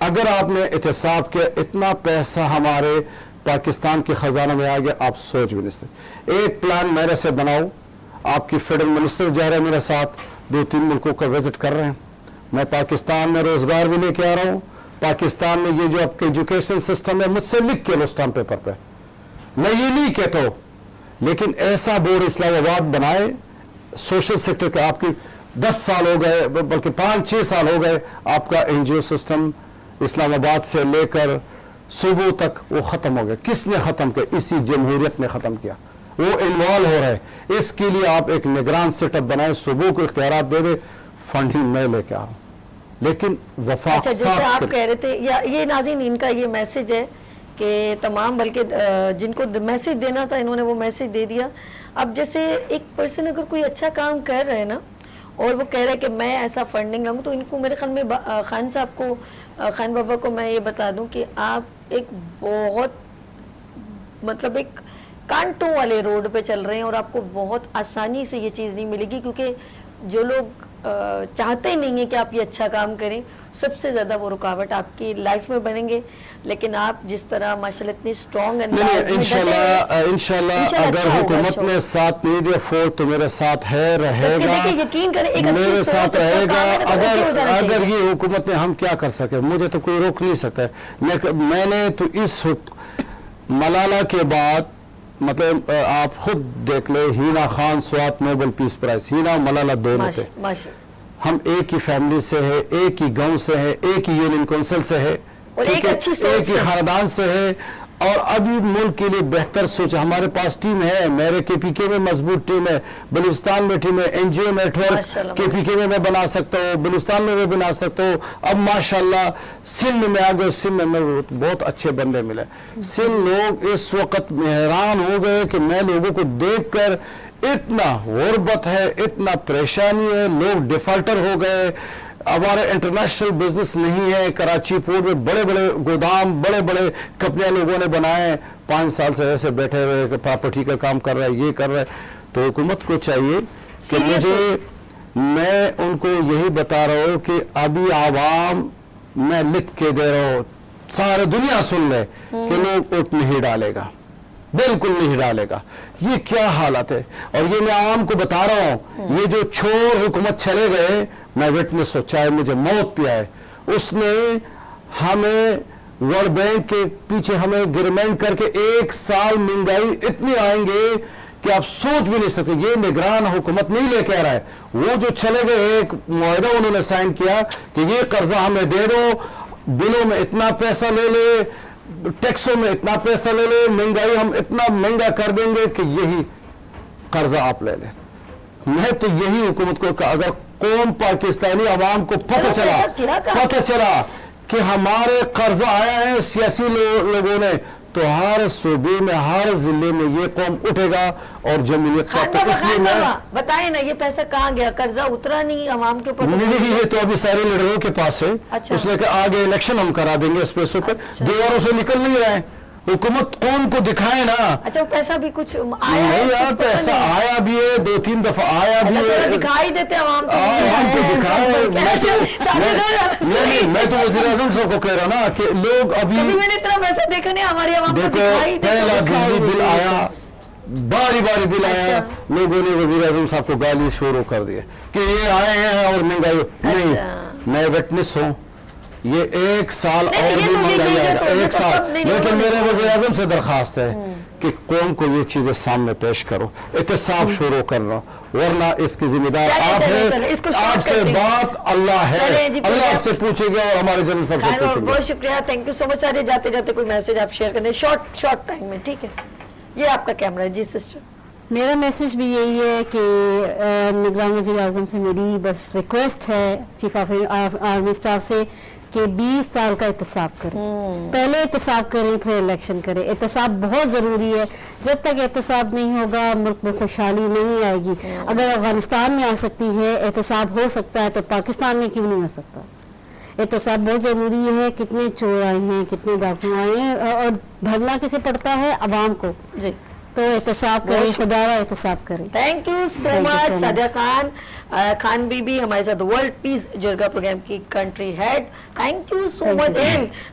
अगर आपने एहतसाब किया, इतना पैसा हमारे पाकिस्तान के खजाना में आ गया, आप सोच भी नहीं सकते। एक प्लान मेरे से बनाओ, आपकी फेडरल मिनिस्टर जा रहे हैं मेरे साथ, 2-3 मुल्कों का विजिट कर रहे हैं, मैं पाकिस्तान में रोजगार भी लेके आ रहा हूं। पाकिस्तान में ये जो आपके एजुकेशन सिस्टम है, मुझसे लिख के लो स्टाम्प पेपर पे, मैं ये नहीं कहता हूं, लेकिन ऐसा बोर्ड इस्लामाबाद बनाए सोशल सेक्टर के। आपकी 10 साल हो गए, बल्कि 5-6 साल हो गए, आपका एनजीओ सिस्टम इस्लामाबाद से लेकर सूबों तक वो खत्म हो गया। किसने खत्म किया? इसी जमहूरियत ने खत्म किया। वो इन्वॉल्व हो रहे हैं। इसके लिए आप एक निगरान सेटअप बनाए, सूबों को इख्तियारात दे दे, फंडिंग मैं लेके आ रहा हूं, लेकिन वफाक अच्छा, जैसे आप कह रहे थे, या ये नाज़रीन इनका ये मैसेज है कि तमाम, बल्कि जिनको मैसेज देना था इन्होंने वो मैसेज दे दिया। अब जैसे एक पर्सन अगर कोई अच्छा काम कर रहे हैं ना, और वो कह रहा है कि मैं ऐसा फंडिंग लाऊंगा, तो इनको मेरे ख्याल में खान साहब को, खान बाबा को मैं ये बता दूं कि आप एक बहुत, मतलब एक कांटों वाले रोड पे चल रहे हैं, और आपको बहुत आसानी से ये चीज़ नहीं मिलेगी, क्योंकि जो लोग चाहते ही नहीं है कि आप ये अच्छा काम करें, सबसे ज़्यादा वो रुकावट आपकी लाइफ में बनेंगे। लेकिन आप जिस तरह माशाल्लाह इतनी स्ट्रॉन्ग इंशाल्लाह अगर हुकूमत ने साथ नहीं दिया, फौज तो मेरे साथ है, रहेगा, यकीन करें, एक मेरे साथ रहेगा। अगर ये हुकूमत ने, हम क्या कर सके, मुझे तो कोई रोक नहीं सकता है। मैंने तो इस मलाला के बाद, मतलब आप खुद देख ले, Heena Khan Swat Nobel peace prize, Heena Malala दोनों थे, हम एक ही फैमिली से है, एक ही गांव से है, एक ही यूनियन काउंसिल से है, और एक ही खानदान से है, और अभी मुल्क के लिए बेहतर सोच। हमारे पास टीम है, मेरे केपीके में मजबूत टीम है, बलूचिस्तान में टीम है, एनजीओ नेटवर्क केपीके में मैं बना सकता हूँ, बलूचिस्तान में मैं बना सकता हूँ। अब माशाल्लाह सिंध में आ गए, सिंध में बहुत अच्छे बंदे मिले। सिंध लोग इस वक्त हैरान हो गए कि मैं लोगों को देखकर, इतना गुर्बत है, इतना परेशानी है, लोग डिफॉल्टर हो गए। हमारे इंटरनेशनल बिजनेस नहीं है, कराची पोर्ट में बड़े बड़े गोदाम, बड़े बड़े कंपनियां लोगों ने बनाए, 5 साल से ऐसे बैठे हुए, प्रॉपर्टी का काम कर रहा है, ये कर रहा है। तो हुकूमत को चाहिए कि मैं उनको यही बता रहा हूँ कि अभी आवाम, मैं लिख के दे रहा हूँ, सारी दुनिया सुन ले कि लोग वोट नहीं डालेगा, बिल्कुल नहीं डालेगा। ये क्या हालत है, और ये मैं आवाम को बता रहा हूँ। ये जो चोर हुकूमत चले गए, मैं विटनेस हो, चाहे मुझे मौत पे आए, उसने हमें वर्ल्ड बैंक के पीछे हमें गिरमेंट करके 1 साल महंगाई इतनी आएंगे कि आप सोच भी नहीं सकते। ये निगरान हुकूमत नहीं लेके आ रहा है, वो जो चले गए एक मुआहदा उन्होंने साइन किया कि ये कर्जा हमें दे दो, बिलों में इतना पैसा ले ले, टैक्सों में इतना पैसा ले ले, महंगाई हम इतना महंगा कर देंगे कि यही कर्जा आप ले लें। मैं तो यही हुकूमत को कहा, अगर कौम पाकिस्तानी अवाम को पता चला कि हमारे कर्जा आया है सियासी लोगों ने, तो हर सूबे में हर जिले में ये कौम उठेगा और जमहूरियत का। तो इसलिए मैं बताए ना, ये पैसा कहाँ गया? कर्जा उतरा नहीं अवाम के ऊपर? नहीं, ये तो अभी सारे लीडरों के पास है। अच्छा। उसने कहा आगे इलेक्शन हम करा देंगे इस पैसों पे। दीवारों से निकल नहीं रहे हैं, हुकूमत कौन को दिखाए ना। अच्छा, वो पैसा भी कुछ आया नहीं यार, पैसा आया भी है, 2-3 दफा आया भी है, दिखाई देते अवाम को। मैं तो वज़ीर आज़म साहब को कह रहा ना कि लोग अभी मैंने इतना पैसा देखा नहीं, हमारी अवाम को दिखाई देता। पहला बिजली बिल आया, बारी बारी बिल आया, लोगों ने वज़ीर आज़म साहब को गाली शुरू कर दिए कि ये आए हैं और महंगाई नहीं। मैं विटनेस हूँ, ये 1 साल और भी महंगाई आएगा, 1 साल। लेकिन मेरे वज़ीर आज़म से दरखास्त है कि कौम को ये चीजें सामने पेश करो, एहतसाब शुरू करना, वरना इसकी जिम्मेदार आप हैं। आपसे बात अल्लाह है, अल्लाह आपसे पूछेगा और हमारे जनरल साहब से पूछेंगे। बहुत शुक्रिया, थैंक यू सो मच। सारे जाते जाते कोई मैसेज आप शेयर करने शॉर्ट टाइम में, ठीक है? ये आपका कैमरा है जी सिस्टर। मेरा मैसेज भी यही है कि निगरान वज़ीर आज़म से मेरी बस रिक्वेस्ट है, चीफ ऑफ आर्मी स्टाफ से, कि 20 साल का एहतसाब करें। पहले एहतसाब करें, फिर इलेक्शन करें। एहतसाब बहुत ज़रूरी है। जब तक एहतसाब नहीं होगा मुल्क में खुशहाली नहीं आएगी। अगर अफगानिस्तान में आ सकती है, एहतसाब हो सकता है, तो पाकिस्तान में क्यों नहीं हो सकता? एहतसाब बहुत ज़रूरी है। कितने चोर आए हैं, कितने डाकू आए हैं, और धरना किसे पड़ता है? अवाम को जी। तो एहतसाब करें, खुदारा एहतसाब करें। Thank you so much Sadia Khan Bibi, हमारे साथ वर्ल्ड पीस जरगा प्रोग्राम की country head. Thank you so much.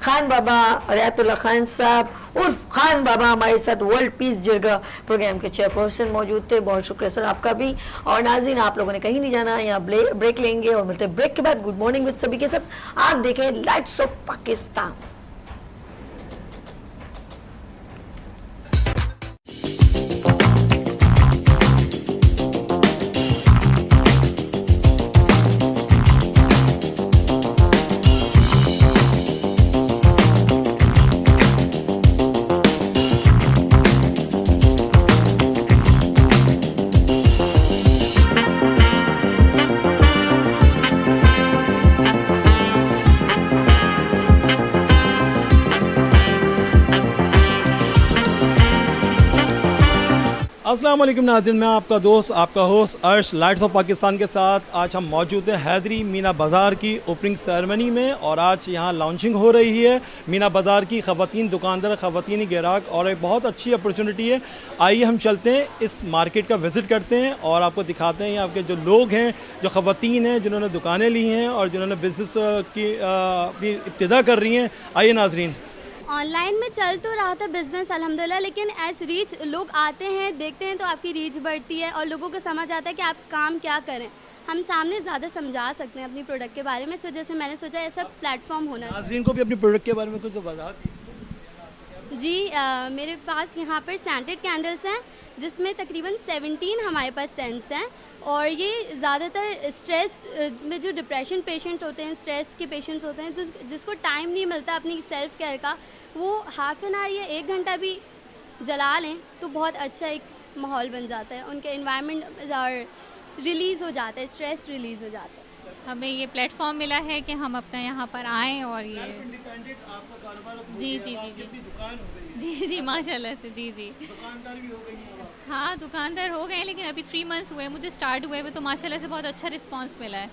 Khan Baba Riyatullah Khan Sahab उर्फ खान बाबा हमारे साथ वर्ल्ड पीस जरगा प्रोग्राम के चेयरपर्सन मौजूद थे। बहुत शुक्रिया सर आपका भी। और नाज़रीन, आप लोगों ने कहीं नहीं जाना, यहाँ ब्रेक लेंगे और मिलते ब्रेक के बाद गुड मॉर्निंग विद सभी के साथ। आप देखें लाइट्स ऑफ पाकिस्तान। अस्सलाम वालेकुम नाज़रीन, मैं आपका दोस्त, आपका होस्ट अर्श लाइट्स ऑफ पाकिस्तान के साथ। आज हम मौजूद हैं हैदरी मीना बाज़ार की ओपनिंग सेरेमनी में, और आज यहाँ लॉन्चिंग हो रही है मीना बाज़ार की। ख़वातीन दुकानदार, ख़वातीनी ग्राहक, और एक बहुत अच्छी अपॉर्चुनिटी है। आइए हम चलते हैं, इस मार्केट का विज़िट करते हैं और आपको दिखाते हैं आपके जो लोग हैं, जो ख़वातीन हैं जिन्होंने दुकानें ली हैं और जिन्होंने बिज़नेस की अपनी इब्तिदा कर रही हैं। आइए नाज़रीन। ऑनलाइन में चल तो रहा था बिज़नेस अल्हम्दुलिल्लाह, लेकिन एज रीच लोग आते हैं, देखते हैं, तो आपकी रीच बढ़ती है और लोगों को समझ आता है कि आप काम क्या करें। हम सामने ज़्यादा समझा सकते हैं अपनी प्रोडक्ट के बारे में। इस वजह से मैंने सोचा ऐसा प्लेटफॉर्म होना चाहिए। नाज़रीन को भी अपनी प्रोडक्ट के बारे में कुछ वजाहत जी। मेरे पास यहाँ पर सेंटेड कैंडल्स हैं, जिसमें तकरीबन 17 हमारे पास सेंट्स हैं, और ये ज़्यादातर स्ट्रेस में जो डिप्रेशन पेशेंट होते हैं, स्ट्रेस के पेशेंट्स होते हैं, जिसको टाइम नहीं मिलता अपनी सेल्फ केयर का, वो हाफ एन आवर या 1 घंटा भी जला लें तो बहुत अच्छा एक माहौल बन जाता है, उनके एनवायरनमेंट और रिलीज़ हो जाता है, स्ट्रेस रिलीज़ हो जाता है। हमें ये प्लेटफॉर्म मिला है कि हम अपना यहाँ पर आएँ और ये जी जी जी जी जी जी माशाल्लाह से जी जी दुकानदार भी हो गई है। हाँ, दुकानदार हो गए, लेकिन अभी 3 मंथ्स हुए मुझे स्टार्ट हुए हुए, तो माशाल्लाह से बहुत अच्छा रिस्पांस मिला है।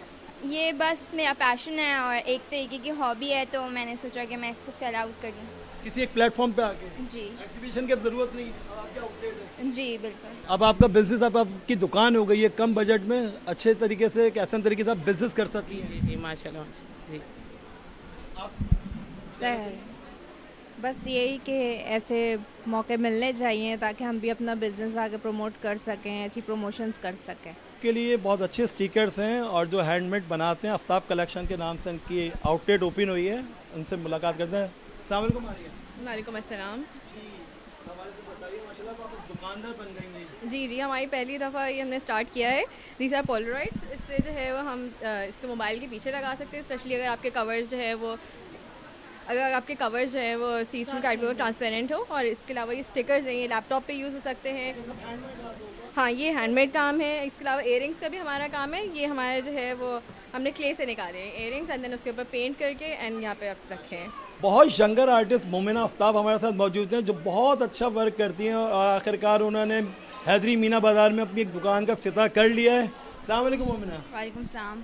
ये बस मेरा पैशन है और एक तरीके की हॉबी है, तो मैंने सोचा कि मैं इसको सेल आउट कर दूँ। किसी एक प्लेटफॉर्म पे आके जी, एग्जीबिशन की ज़रूरत नहीं, आपके आउटलेट है। जी बिल्कुल। अब आपका बिजनेस, अब आपकी दुकान हो गई है, कम बजट में अच्छे तरीके से, एक आसान तरीके से आप बिजनेस कर सकती हैं। जी माशाल्लाह जी। सर बस यही कि ऐसे मौके मिलने चाहिए ताकि हम भी अपना बिज़नेस आगे प्रमोट कर सकें, ऐसी प्रमोशंस कर सकें। के लिए बहुत अच्छे स्टिकर्स हैं और जो हैंडमेड बनाते हैं, आफ्ताब कलेक्शन के नाम से उनकी आउटलेट ओपन हुई है, उनसे मुलाकात करते हैं। अस्सलाम वालेकुम। वालेकुम अस्सलाम। जी, हमारे से बताइए, माशाल्लाह आप दुकानदार बन गई हैं। जी जी, हमारी पहली दफ़ा ये हमने स्टार्ट किया है। दीज आर पोलराइड्स, इससे जो है वो हम इसको मोबाइल के पीछे लगा सकते हैं, स्पेशली अगर आपके कवर्स जो है वो सी थ्रू टाइप हो, ट्रांसपेरेंट हो। और इसके अलावा ये स्टिकर्स हैं, ये लैपटॉप पे यूज़ हो सकते हैं। हाँ, ये हैंडमेड काम है। इसके अलावा इयरिंग्स का भी हमारा काम है। ये हमारे जो है वो हमने क्ले से निकाले हैं इयरिंग्स, एंड देन उसके ऊपर पेंट करके एंड यहाँ पे आप रखे हैं। बहुत यंगर आर्टिस्ट मोमिना आफ्ताब हमारे साथ मौजूद हैं, जो बहुत अच्छा वर्क करती हैं और आखिरकार उन्होंने हैदरी मीना बाज़ार में अपनी एक दुकान का इफ्तिताह कर लिया है। अस्सलाम वालेकुम मोमिना। वालेकुम सलाम।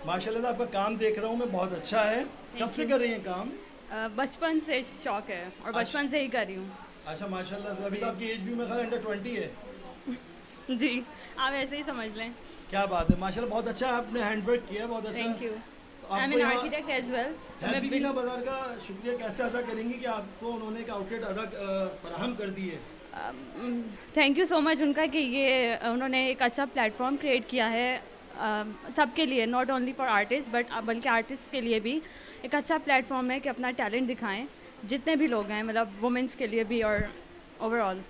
माशाल्लाह से आपका काम देख रहा हूँ मैं, बहुत अच्छा है। कब से कर रही हैं काम? बचपन से शौक है और बचपन से ही कर रही हूँ। अच्छा, माशाल्लाह से। अभी तो आपकी एज भी मेरे ख्याल अंडर 20 है। जी, आप ऐसे ही समझ लें। क्या बात है, माशाल्लाह बहुत अच्छा आपने हैंडवर्क किया है, बहुत अच्छा। Thank you. तो आई एम आपको एन यहाँ architect as well. Haidari Meena Bazaar का शुक्रिया कैसे अदा करेंगी कि आपको उन्होंने एक आउटलेट फराहम कर दी है? थैंक यू सो मच उनका कि ये उन्होंने एक अच्छा प्लेटफॉर्म क्रिएट किया है सबके लिए, नॉट ओनली फॉर आर्टिस्ट बल्कि आर्टिस्ट के लिए भी एक अच्छा प्लेटफॉर्म है कि अपना टैलेंट दिखाएं, जितने भी लोग हैं, मतलब वुमेंस के लिए भी और ओवरऑल।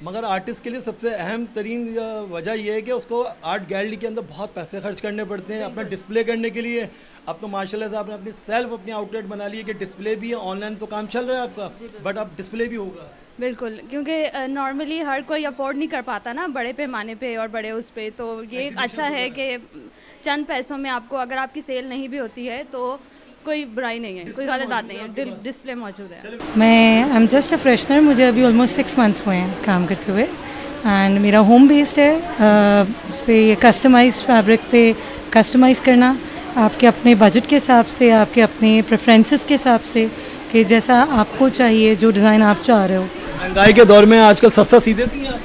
मगर आर्टिस्ट के लिए सबसे अहम तरीन वजह यह है कि उसको आर्ट गैलरी के अंदर बहुत पैसे खर्च करने पड़ते हैं अपना डिस्प्ले करने के लिए। अब तो माशाल्लाह से आपने अपनी आउटलेट बना ली है कि डिस्प्ले भी है, ऑनलाइन तो काम चल रहा है आपका, बट अब डिस्प्ले भी होगा। बिल्कुल, क्योंकि नॉर्मली हर कोई अफोर्ड नहीं कर पाता ना बड़े पैमाने पे और बड़े उस पे, तो ये एक अच्छा है कि चंद पैसों में आपको, अगर आपकी सेल नहीं भी होती है तो कोई बुराई नहीं है, कोई गलत बात नहीं है, डिस्प्ले मौजूद है। मैं I am just a freshener, मुझे अभी ऑलमोस्ट 6 मंथ्स हुए हैं काम करते हुए, एंड मेरा होम बेस्ड है। उस पर ये कस्टमाइज फैब्रिक पे कस्टमाइज़ करना आपके अपने बजट के हिसाब से, आपके अपने प्रेफरेंसेस के हिसाब से, कि जैसा आपको चाहिए, जो डिज़ाइन आप चाह रहे हो। महंगाई के दौर में आजकल सस्ता सी देती हैं आप?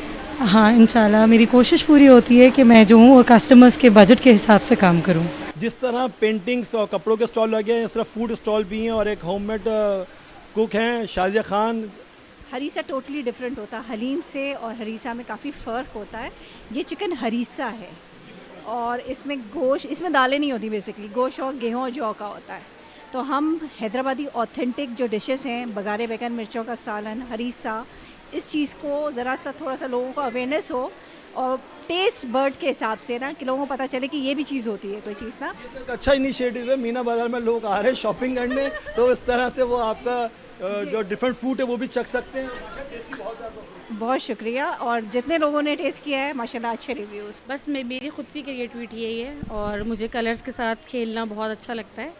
हाँ, इंशाल्लाह मेरी कोशिश पूरी होती है कि मैं जो हूँ वो कस्टमर्स के बजट के हिसाब से काम करूँ। जिस तरह पेंटिंग्स और कपड़ों के स्टॉल लगे हैं, इस तरह फूड स्टॉल भी हैं और एक होममेड कुक हैं शाजिया खान। हरीसा टोटली डिफरेंट होता है हलीम से, और हरीसा में काफ़ी फ़र्क होता है। ये चिकन हरीसा है और इसमें गोश्त, इसमें दालें नहीं होती, बेसिकली गोश्त और गेहूँ और जौ का होता है। तो हम हैदराबादी ऑथेंटिक जो डिशेस हैं, बगारे बैगन, मिर्चों का सालन, हरीसा, इस चीज़ को ज़रा सा थोड़ा सा लोगों को अवेयरनेस हो और टेस्ट बर्ड के हिसाब से ना, कि लोगों को पता चले कि ये भी चीज़ होती है कोई चीज़ ना। ये तो एक अच्छा इनिशिएटिव है। मीना बाज़ार में लोग आ रहे हैं शॉपिंग करने, तो इस तरह से वो आपका जो डिफरेंट फूड है वो भी चख सकते हैं। बहुत शुक्रिया, और जितने लोगों ने टेस्ट किया है माशाल्लाह अच्छे रिव्यूज़। बस मेरी खुद की क्रिएटिविटी यही है और मुझे कलर्स के साथ खेलना बहुत अच्छा लगता है,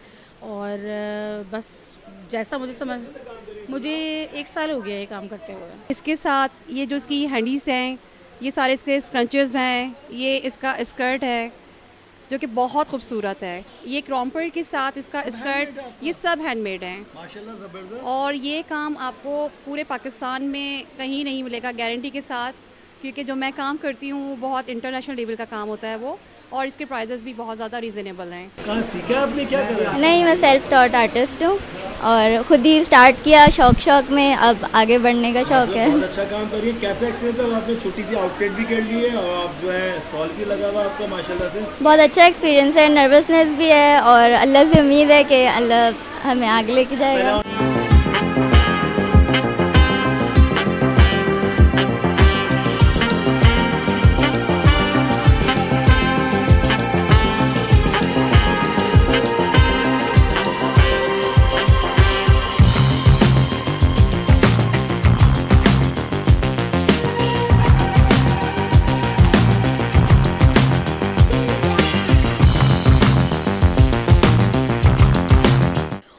और बस जैसा मुझे 1 साल हो गया ये काम करते हुए। इसके साथ ये जो इसकी हैंडीज़ हैं, ये सारे इसके स्क्रंचेस हैं, ये इसका स्कर्ट है जो कि बहुत खूबसूरत है, ये क्रॉम्पर के साथ इसका स्कर्ट, ये सब हैंडमेड हैं माशाल्लाह ज़बरदस्त। और ये काम आपको पूरे पाकिस्तान में कहीं नहीं मिलेगा गारंटी के साथ, क्योंकि जो मैं काम करती हूँ वो बहुत इंटरनेशनल लेवल का काम होता है वो, और इसके प्राइजेस भी बहुत ज़्यादा रीज़नेबल हैं। कहाँ सीखा आपने, क्या करा? नहीं, मैं सेल्फ टॉट आर्टिस्ट हूँ और खुद ही स्टार्ट किया शौक में, अब आगे बढ़ने का शौक है। बहुत अच्छा काम कर रही है। कैसा एक्सपीरियंस है? आपने छोटी सी आउटलेट भी कर ली है और आप जो है स्टॉल भी लगा हुआ आपका माशाल्लाह से। बहुत अच्छा एक्सपीरियंस है, नर्वसनेस भी है और अल्लाह से उम्मीद है कि अल्लाह हमें आगे लेके जाएगा।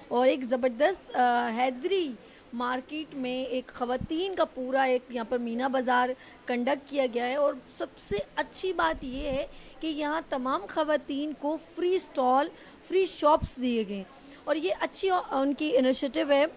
और एक ज़बरदस्त हैदरी मार्केट में एक ख़वातीन का पूरा एक यहाँ पर मीना बाज़ार कंडक्ट किया गया है, और सबसे अच्छी बात ये है कि यहाँ तमाम ख़वातीन को फ्री स्टॉल, फ्री शॉप्स दिए गए, और ये अच्छी उनकी इनिशिएटिव है।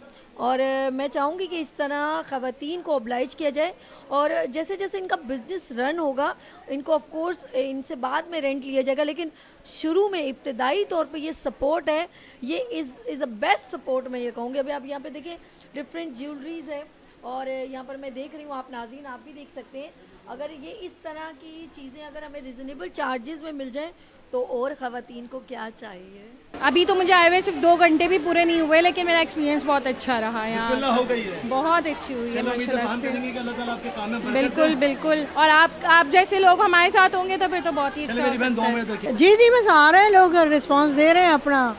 और मैं चाहूँगी कि इस तरह ख़वातीन को ऑब्लाइज किया जाए, और जैसे जैसे इनका बिज़नेस रन होगा इनको ऑफ कोर्स इनसे बाद में रेंट लिया जाएगा, लेकिन शुरू में इब्तदाई तौर पे ये सपोर्ट है, ये इज़ अ बेस्ट सपोर्ट मैं ये कहूँगी। अभी आप यहाँ पे देखिए डिफरेंट ज्वेलरीज़ है, और यहाँ पर मैं देख रही हूँ, आप नाज़रीन आप भी देख सकते हैं, اگر یہ اس طرح کی چیزیں اگر ہمیں ریزنیبل چارجز میں مل جائیں تو اور خواتین کو کیا چاہیے. ابھی تو مجھے آئے ہوئے صرف 2 گھنٹے بھی پورے نہیں ہوئے, لیکن میرا ایکسپیرینس بہت اچھا رہا بسم یہاں. اللہ ہو گئی ہے, بہت اچھی ہوئی ہے ماشاءاللہ سے. اللہ تعالیٰ آپ کے کام میں برکت بالکل بالکل, اور آپ جیسے لوگ ہمارے ساتھ ہوں گے تو پھر تو بہت ہی اچھا میری بہن 2 منٹ جی جی بس آ رہے ہیں لوگ, رسپانس دے رہے ہیں اپنا.